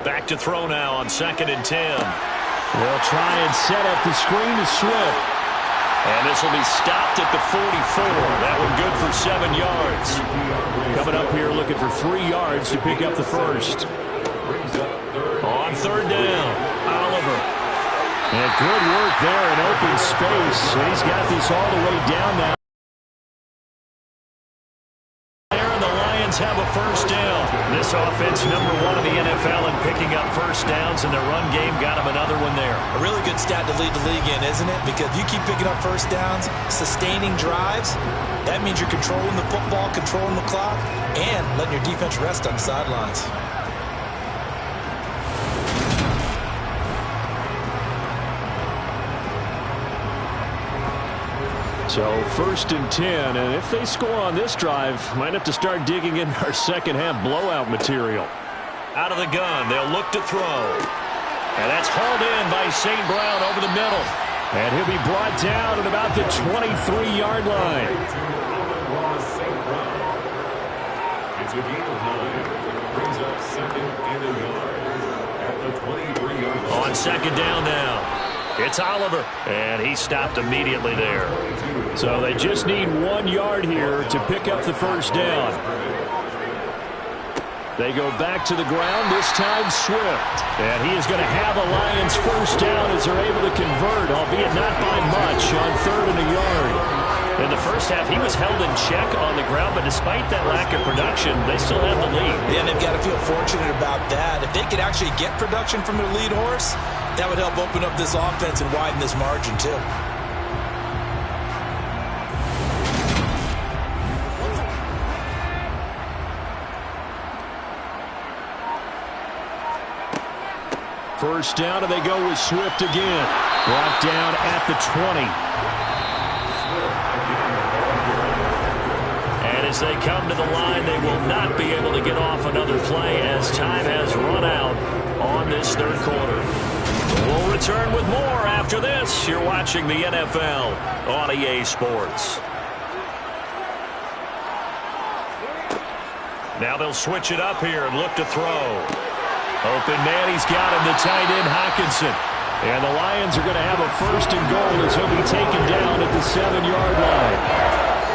Back to throw now on 2nd and 10. They'll try and set up the screen to Swift. And this will be stopped at the 44. That one good for 7 yards. Coming up here looking for 3 yards to pick up the first. On 3rd down, Oliver. And good work there in open space. He's got this all the way down now. And the Lions have a 1st down. This offense #1 in the NFL in picking up 1st downs, and the run game got him another one there. A really good stat to lead the league in, isn't it? Because you keep picking up 1st downs, sustaining drives, that means you're controlling the football, controlling the clock, and letting your defense rest on the sidelines. So 1st and 10, and if they score on this drive, might have to start digging in our second half blowout material. Out of the gun, they'll look to throw. And that's hauled in by St. Brown over the middle. And he'll be brought down at about the 23-yard line. It's a gain of 9. Brings up 2nd and a yard at the 23-yard line. On 2nd down now. It's Oliver, and he stopped immediately there. So they just need 1 yard here to pick up the 1st down. They go back to the ground, this time Swift. And he is going to have a Lions 1st down as they're able to convert, albeit not by much, on 3rd and a yard. In the first half, he was held in check on the ground, but despite that lack of production, they still have the lead. Yeah, and they've got to feel fortunate about that. If they could actually get production from their lead horse, that would help open up this offense and widen this margin, too. First down, and they go with Swift again. Brought down at the 20. And as they come to the line, they will not be able to get off another play as time has run out on this third quarter. We'll return with more after this. You're watching the NFL on EA Sports. Now they'll switch it up here and look to throw. Open man, he's got him, the tight end, Hockenson. And the Lions are going to have a first and goal as he'll be taken down at the 7-yard line.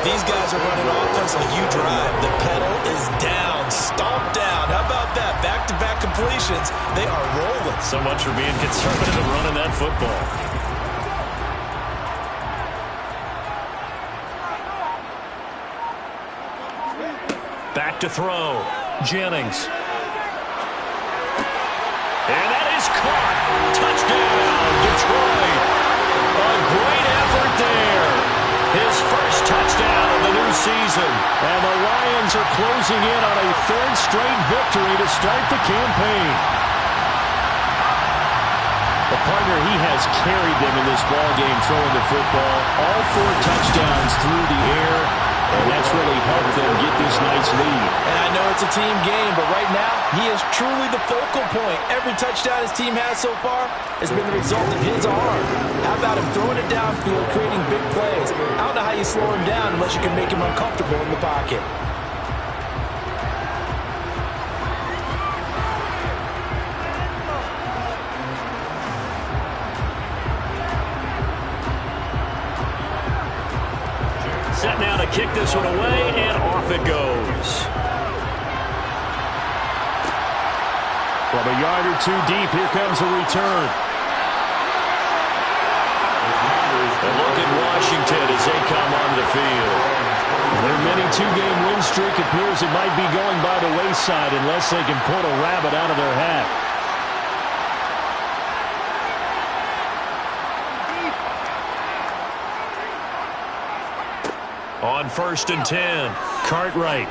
These guys are running offense like you drive. The pedal is down, stomped down. How about that? Back-to-back completions. They are rolling. So much for being conservative and running that football. Back to throw. Jennings. And that is caught. Touchdown, Detroit. A great effort there. His first touchdown of the new season. And the Lions are closing in on a third straight victory to start the campaign. A partner, he has carried them in this ballgame throwing the football. All 4 touchdowns through the air. And that's really helped them get this nice lead. And I know it's a team game, but right now, he is truly the focal point. Every touchdown his team has so far has been the result of his arm. How about him throwing it downfield, creating big plays? I don't know how you slow him down unless you can make him uncomfortable in the pocket. Set now to kick this one away, and off it goes. From a yard or 2 deep, here comes a return. A look at Washington as they come onto the field. Their mini 2-game win streak appears it might be going by the wayside unless they can pull a rabbit out of their hat. On 1st and 10, Cartwright.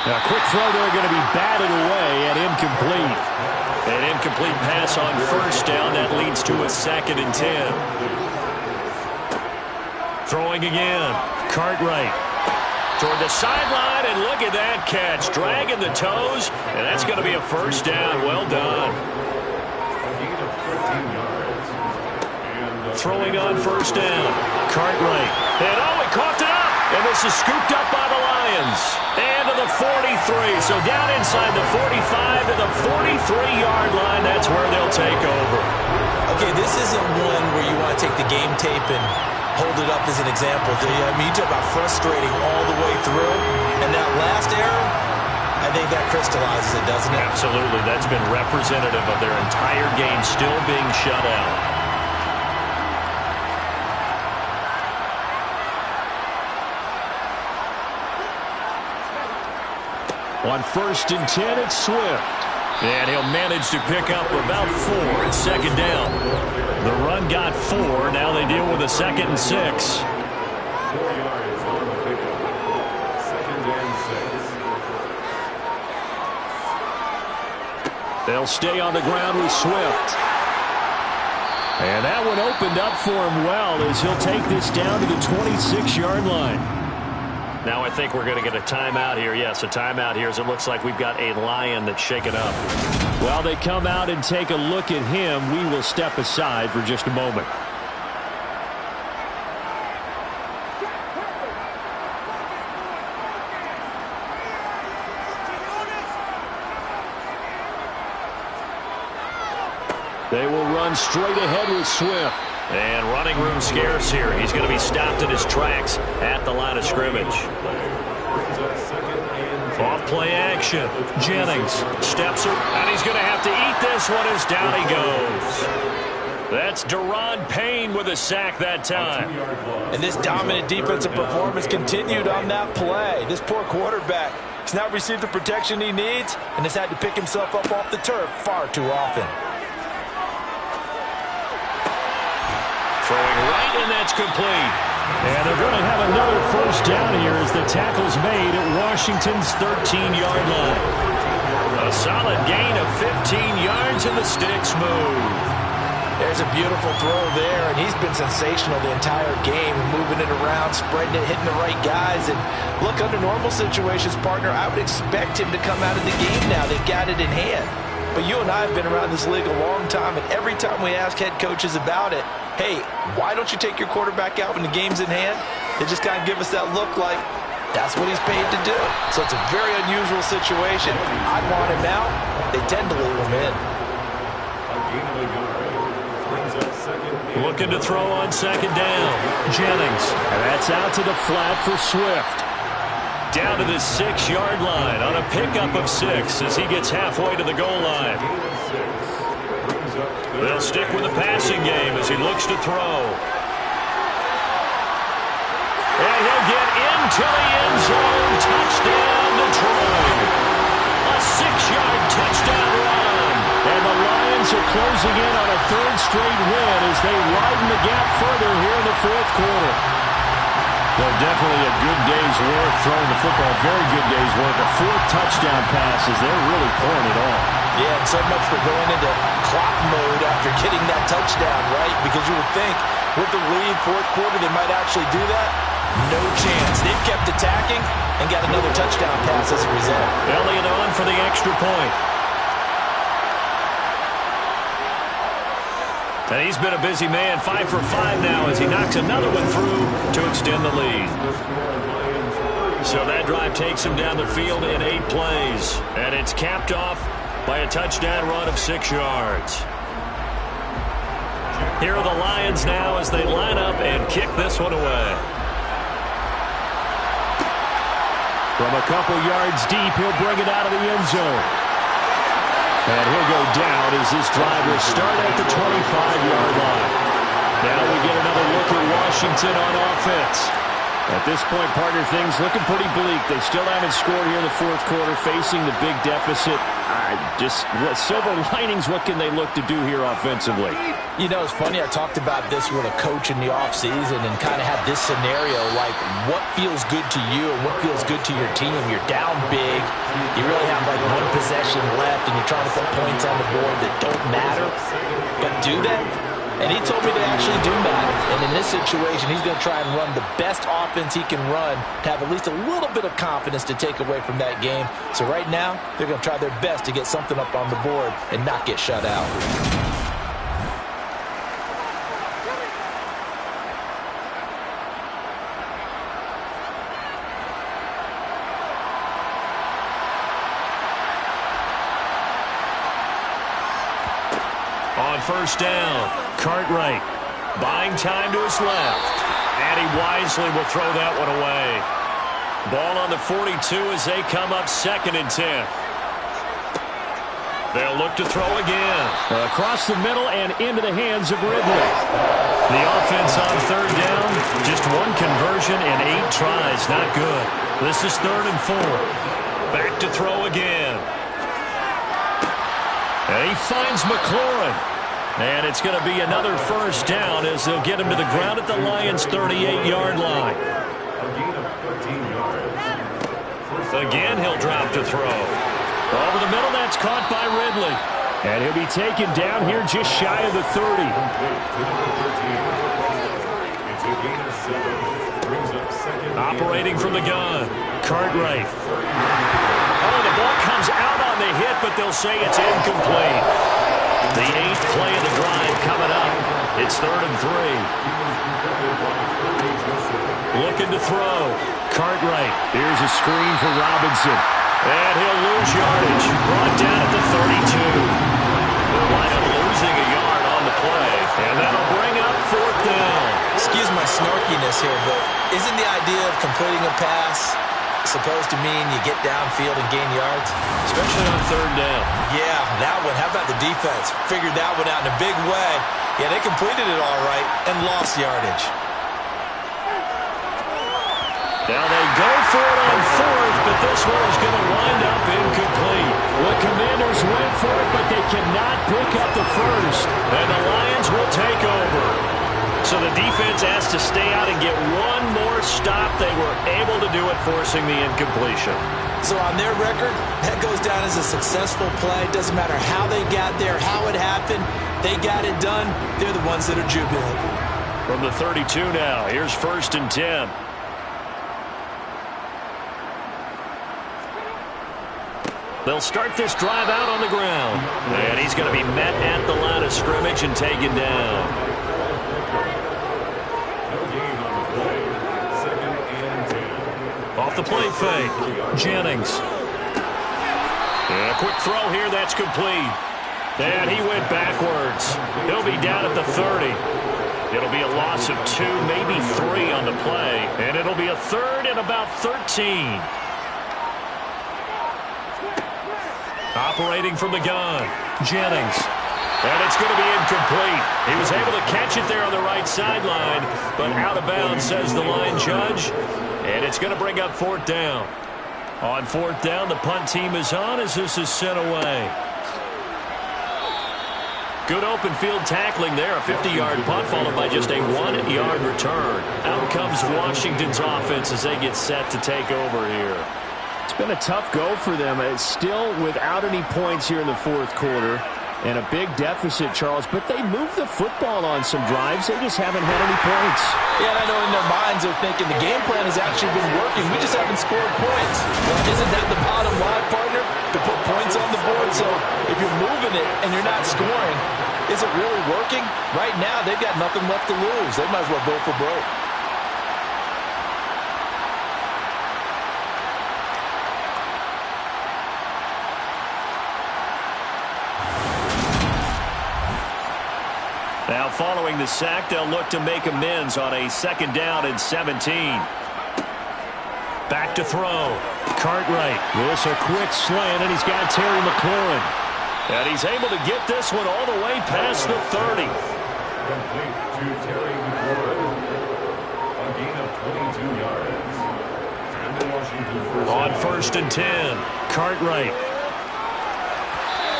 Now, a quick throw there going to be batted away and incomplete. An incomplete pass on 1st down. That leads to a 2nd and 10. Throwing again. Cartwright. Toward the sideline, and look at that catch. Dragging the toes, and that's going to be a 1st down. Well done. Throwing on 1st down. Cartwright. And he coughed it up. And this is scooped up by the Lions. And to the 43. So down inside the 45 to the 43-yard line. That's where they'll take over. Okay, this isn't one where you want to take the game tape and hold it up as an example, do you? I mean, you talk about frustrating all the way through. And that last error, I think that crystallizes it, doesn't it? Absolutely. That's been representative of their entire game still being shut out. On 1st and 10, it's Swift. And he'll manage to pick up about 4 at 2nd down. The run got 4. Now they deal with a 2nd and 6. 4 yards on the pickup. 2nd and 6. They'll stay on the ground with Swift. And that one opened up for him well as he'll take this down to the 26-yard line. Now I think we're going to get a timeout here. Yes, a timeout here as it looks like we've got a Lion that's shaken up. Well, they come out and take a look at him. We will step aside for just a moment. They will run straight ahead with Swift. And running room scarce here. He's going to be stopped in his tracks at the line of scrimmage. Off play action. Jennings steps her, and he's going to have to eat this one as down he goes. That's Deron Payne with a sack that time. And this dominant defensive performance continued on that play. This poor quarterback has not received the protection he needs and has had to pick himself up off the turf far too often. Throwing right, and that's complete. And they're going to have another 1st down here as the tackle's made at Washington's 13-yard line. A solid gain of 15 yards and the sticks move. There's a beautiful throw there, and he's been sensational the entire game, moving it around, spreading it, hitting the right guys. And look, under normal situations, partner, I would expect him to come out of the game now. They've got it in hand. But you and I have been around this league a long time, and every time we ask head coaches about it, hey, why don't you take your quarterback out when the game's in hand? They just kind of give us that look like that's what he's paid to do. So it's a very unusual situation. I'd want him out. They tend to leave him in. Looking to throw on second down. Jennings. And that's out to the flat for Swift. Down to the 6-yard line on a pickup of 6 as he gets halfway to the goal line. They'll stick with the passing game as he looks to throw. And he'll get into the end zone. Touchdown, Detroit. A 6-yard touchdown run. And the Lions are closing in on a third straight win as they widen the gap further here in the fourth quarter. Well, definitely a good day's work throwing the football. Very good day's work. A 4th touchdown pass as they're really pouring it on. Yeah, and so much for going into clock mode after getting that touchdown, right? Because you would think with the lead, fourth quarter, they might actually do that. No chance. They've kept attacking and got another touchdown pass as a result. Elliott on for the extra point. And he's been a busy man, 5 for 5 now as he knocks another one through to extend the lead. So that drive takes him down the field in 8 plays. And it's capped off by a touchdown run of 6 yards. Here are the Lions now as they line up and kick this one away. From a couple yards deep, he'll bring it out of the end zone. And he'll go down as this drive will start at the 25-yard line. Now we get another look at Washington on offense. At this point, partner, things looking pretty bleak. They still haven't scored here in the fourth quarter, facing the big deficit. Silver linings, what can they look to do here offensively? You know, it's funny. I talked about this with a coach in the offseason and kind of had this scenario, like what feels good to you and what feels good to your team. You're down big. You really have like one possession left, and you're trying to put points on the board that don't matter. But do they? And he told me they actually do matter. And in this situation, he's going to try and run the best offense he can run to have at least a little bit of confidence to take away from that game. So right now, they're going to try their best to get something up on the board and not get shut out. On first down, Cartwright buying time to his left. And he wisely will throw that one away. Ball on the 42 as they come up 2nd and 10. They'll look to throw again. Across the middle and into the hands of Ridley. The offense on third down, just one conversion and 8 tries. Not good. This is 3rd and 4. Back to throw again. And he finds McLaurin. And it's going to be another first down as they'll get him to the ground at the Lions' 38-yard line. Again, he'll drop to throw. Over the middle, that's caught by Ridley. And he'll be taken down here just shy of the 30. Operating from the gun, Cartwright. Oh, the ball comes out on the hit, but they'll say it's incomplete. The 8th play of the drive coming up. It's 3rd and 3. Looking to throw. Cartwright. Here's a screen for Robinson. And he'll lose yardage. Brought down at the 32. They'll wind up losing a yard on the play. And that'll bring up 4th down. Excuse my snarkiness here, but isn't the idea of completing a pass supposed to mean you get downfield and gain yards? Especially on 3rd down. Yeah, that one. How about the defense? Figured that one out in a big way. Yeah, they completed it all right and lost yardage. Now they go for it on 4th, but this one is going to wind up incomplete. The Commanders went for it, but they cannot pick up the first. And the Lions will take over. So the defense asked to stay out and get one more stop. They were able to do it, forcing the incompletion. So on their record, that goes down as a successful play. Doesn't matter how they got there, how it happened. They got it done. They're the ones that are jubilant. From the 32 now, here's 1st and 10. They'll start this drive out on the ground. And he's going to be met at the line of scrimmage and taken down. Off the play fake, Jennings. And a quick throw here, that's complete. And he went backwards. He'll be down at the 30. It'll be a loss of 2, maybe 3 on the play. And it'll be a 3rd and about 13. Operating from the gun, Jennings. And it's going to be incomplete. He was able to catch it there on the right sideline, but out of bounds, says the line judge. And it's going to bring up 4th down. On 4th down, the punt team is on as this is sent away. Good open field tackling there. A 50-yard punt followed by just a 1-yard return. Out comes Washington's offense as they get set to take over here. It's been a tough go for them. It's still without any points here in the 4th quarter. And a big deficit, Charles. But they moved the football on some drives. They just haven't had any points. Yeah, and I know in their minds they're thinking the game plan has actually been working. We just haven't scored points. Well, isn't that the bottom line, partner? To put points on the board. So if you're moving it and you're not scoring, is it really working? Right now, they've got nothing left to lose. They might as well go for broke. Now following the sack, they'll look to make amends on a 2nd down and 17. Back to throw. Cartwright. This a quick slant, and he's got Terry McLaurin. And he's able to get this one all the way past the 30. Complete to Terry McLaurin. A gain of 22 yards. And the Washington On 1st and 10, Cartwright.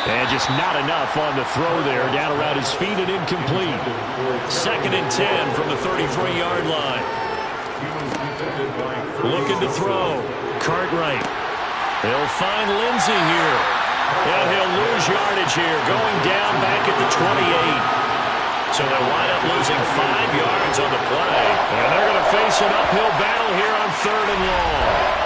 And just not enough on the throw there. Down around his feet and incomplete. 2nd and 10 from the 33-yard line. Looking to throw. Cartwright. They'll find Lindsey here. And he'll lose yardage here. Going down back at the 28. So they wind up losing 5 yards on the play. And they're going to face an uphill battle here on 3rd and long.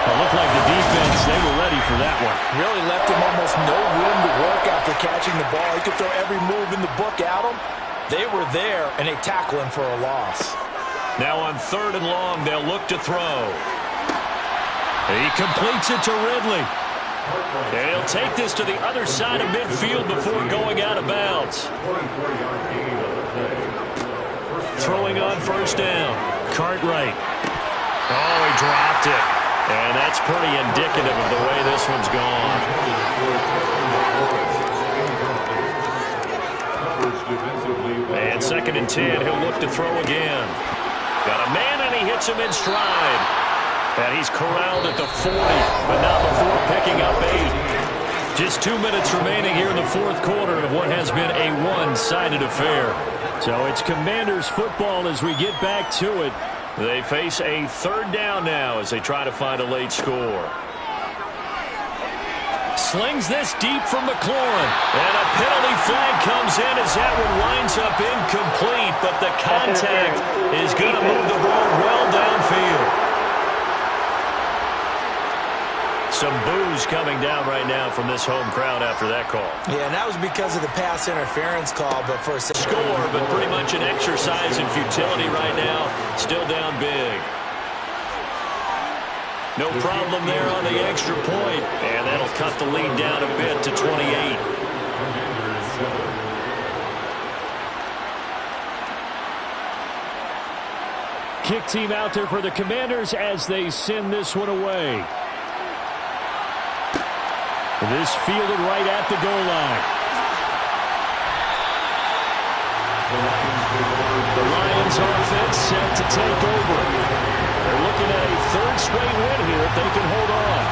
It looked like the defense, they were ready for that one. Really left him almost no room to work after catching the ball. He could throw every move in the book at him. They were there, and they tackle him for a loss. Now on 3rd and long, they'll look to throw. He completes it to Ridley. And he'll take this to the other side of midfield before going out of bounds. Throwing on 1st down. Cartwright. Oh, he dropped it. And that's pretty indicative of the way this one's gone. And 2nd and 10, he'll look to throw again. Got a man, and he hits him in stride. And he's corralled at the 40, but not before picking up 8. Just 2 minutes remaining here in the 4th quarter of what has been a one-sided affair. So it's Commanders football as we get back to it. They face a 3rd down now as they try to find a late score. Slings this deep from McLaurin. And a penalty flag comes in as that one winds up incomplete, but the contact is going to move the ball well downfield. Some boos coming down right now from this home crowd after that call. Yeah, and that was because of the pass interference call, but for a score, but pretty much an exercise in futility right now. Still down big. No problem there on the extra point, and that'll cut the lead down a bit to 28. Kick team out there for the Commanders as they send this one away. This fielded right at the goal line. The Lions offense set to take over. They're looking at a 3rd straight win here if they can hold on.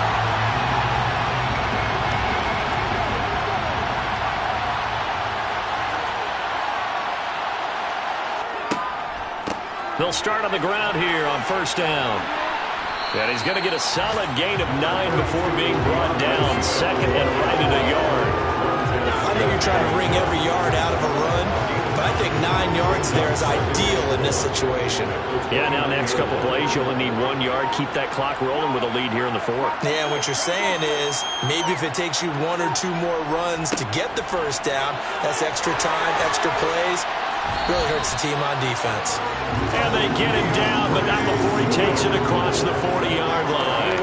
They'll start on the ground here on first down. And he's going to get a solid gain of 9 before being brought down. Second and right at a yard. I think you're trying to wring every yard out of a run, but I think 9 yards there is ideal in this situation. Yeah, now next couple plays, you only need 1 yard. Keep that clock rolling with a lead here in the fourth. Yeah, what you're saying is maybe if it takes you 1 or 2 more runs to get the first down, that's extra time, extra plays. Really hurts the team on defense. And they get him down, but not before he takes it across the 40-yard line.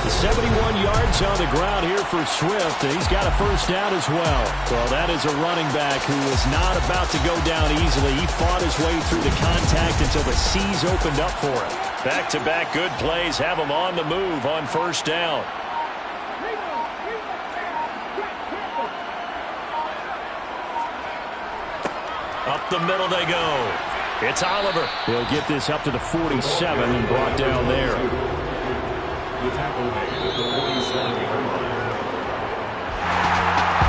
71 yards on the ground here for Swift, and he's got a first down as well. Well, that is a running back who was not about to go down easily. He fought his way through the contact until the seas opened up for him. Back-to-back good plays have him on the move on first down. Up the middle they go. It's Oliver. He'll get this up to the 47 and brought down there. The tackle made at the 47-yard line.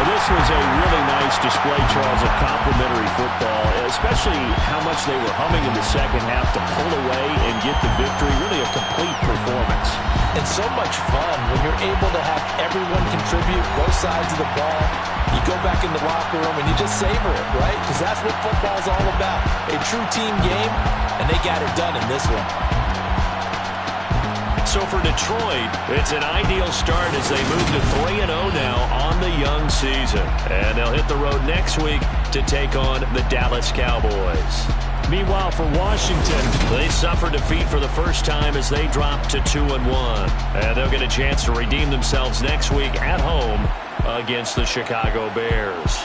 This was a really nice display, Charles, of complimentary football, especially how much they were humming in the second half to pull away and get the victory. Really a complete performance. It's so much fun when you're able to have everyone contribute, both sides of the ball. You go back in the locker room and you just savor it, right? Because that's what football's all about. A true team game, and they got it done in this one. So for Detroit, it's an ideal start as they move to 3-0 now on the young season. And they'll hit the road next week to take on the Dallas Cowboys. Meanwhile, for Washington, they suffer defeat for the first time as they drop to 2-1. And they'll get a chance to redeem themselves next week at home against the Chicago Bears.